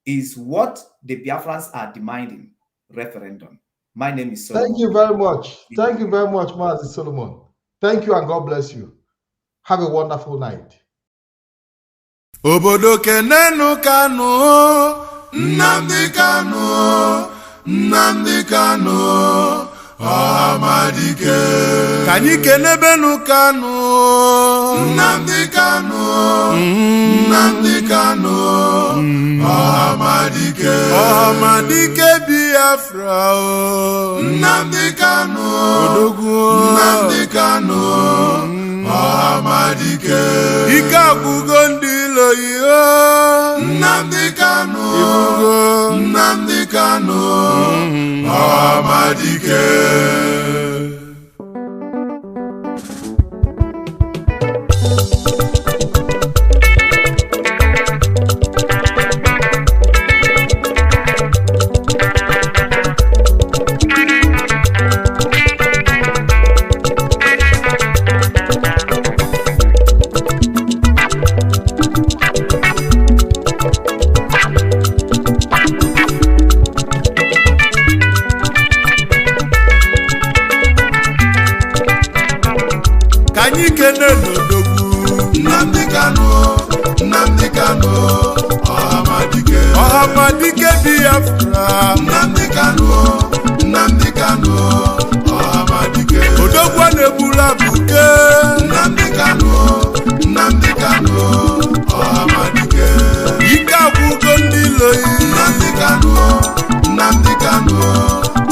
Speaker 5: is what the Biafrans are demanding, referendum. My name is Solomon.
Speaker 4: Thank you very much. Thank you very much, Mazi Solomon. Thank you and God bless you. Have a wonderful night.
Speaker 1: Obodo kenenu Kanu, Nnamdi Kanu, Nnamdi Kanu, Amadike. Kanyi kenebenu Kanu, Nnamdi Kanu, Nnamdi Kanu, Amadike. Amadike Biafra, Nnamdi Kanu, Nnamdi Kanu, Amadike. Ika bugondilo yo, Nnamdi Kanu, Nnamdi Kanu, Amadike. Biafra.
Speaker 2: Nnamdi Kanu, Ọhamadike.
Speaker 1: Odogwa nebula buke.
Speaker 2: Nnamdi Kanu, Ọhamadike.
Speaker 1: Ike agwụgo ndị loyi.
Speaker 2: Nnamdi Kanu,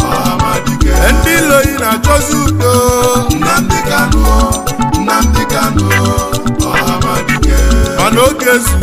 Speaker 2: Ọhamadike.
Speaker 1: Ndị loyi na-achọzi udo.
Speaker 2: Nnamdi Kanu, Ọhamadike.
Speaker 1: Mana oge zuru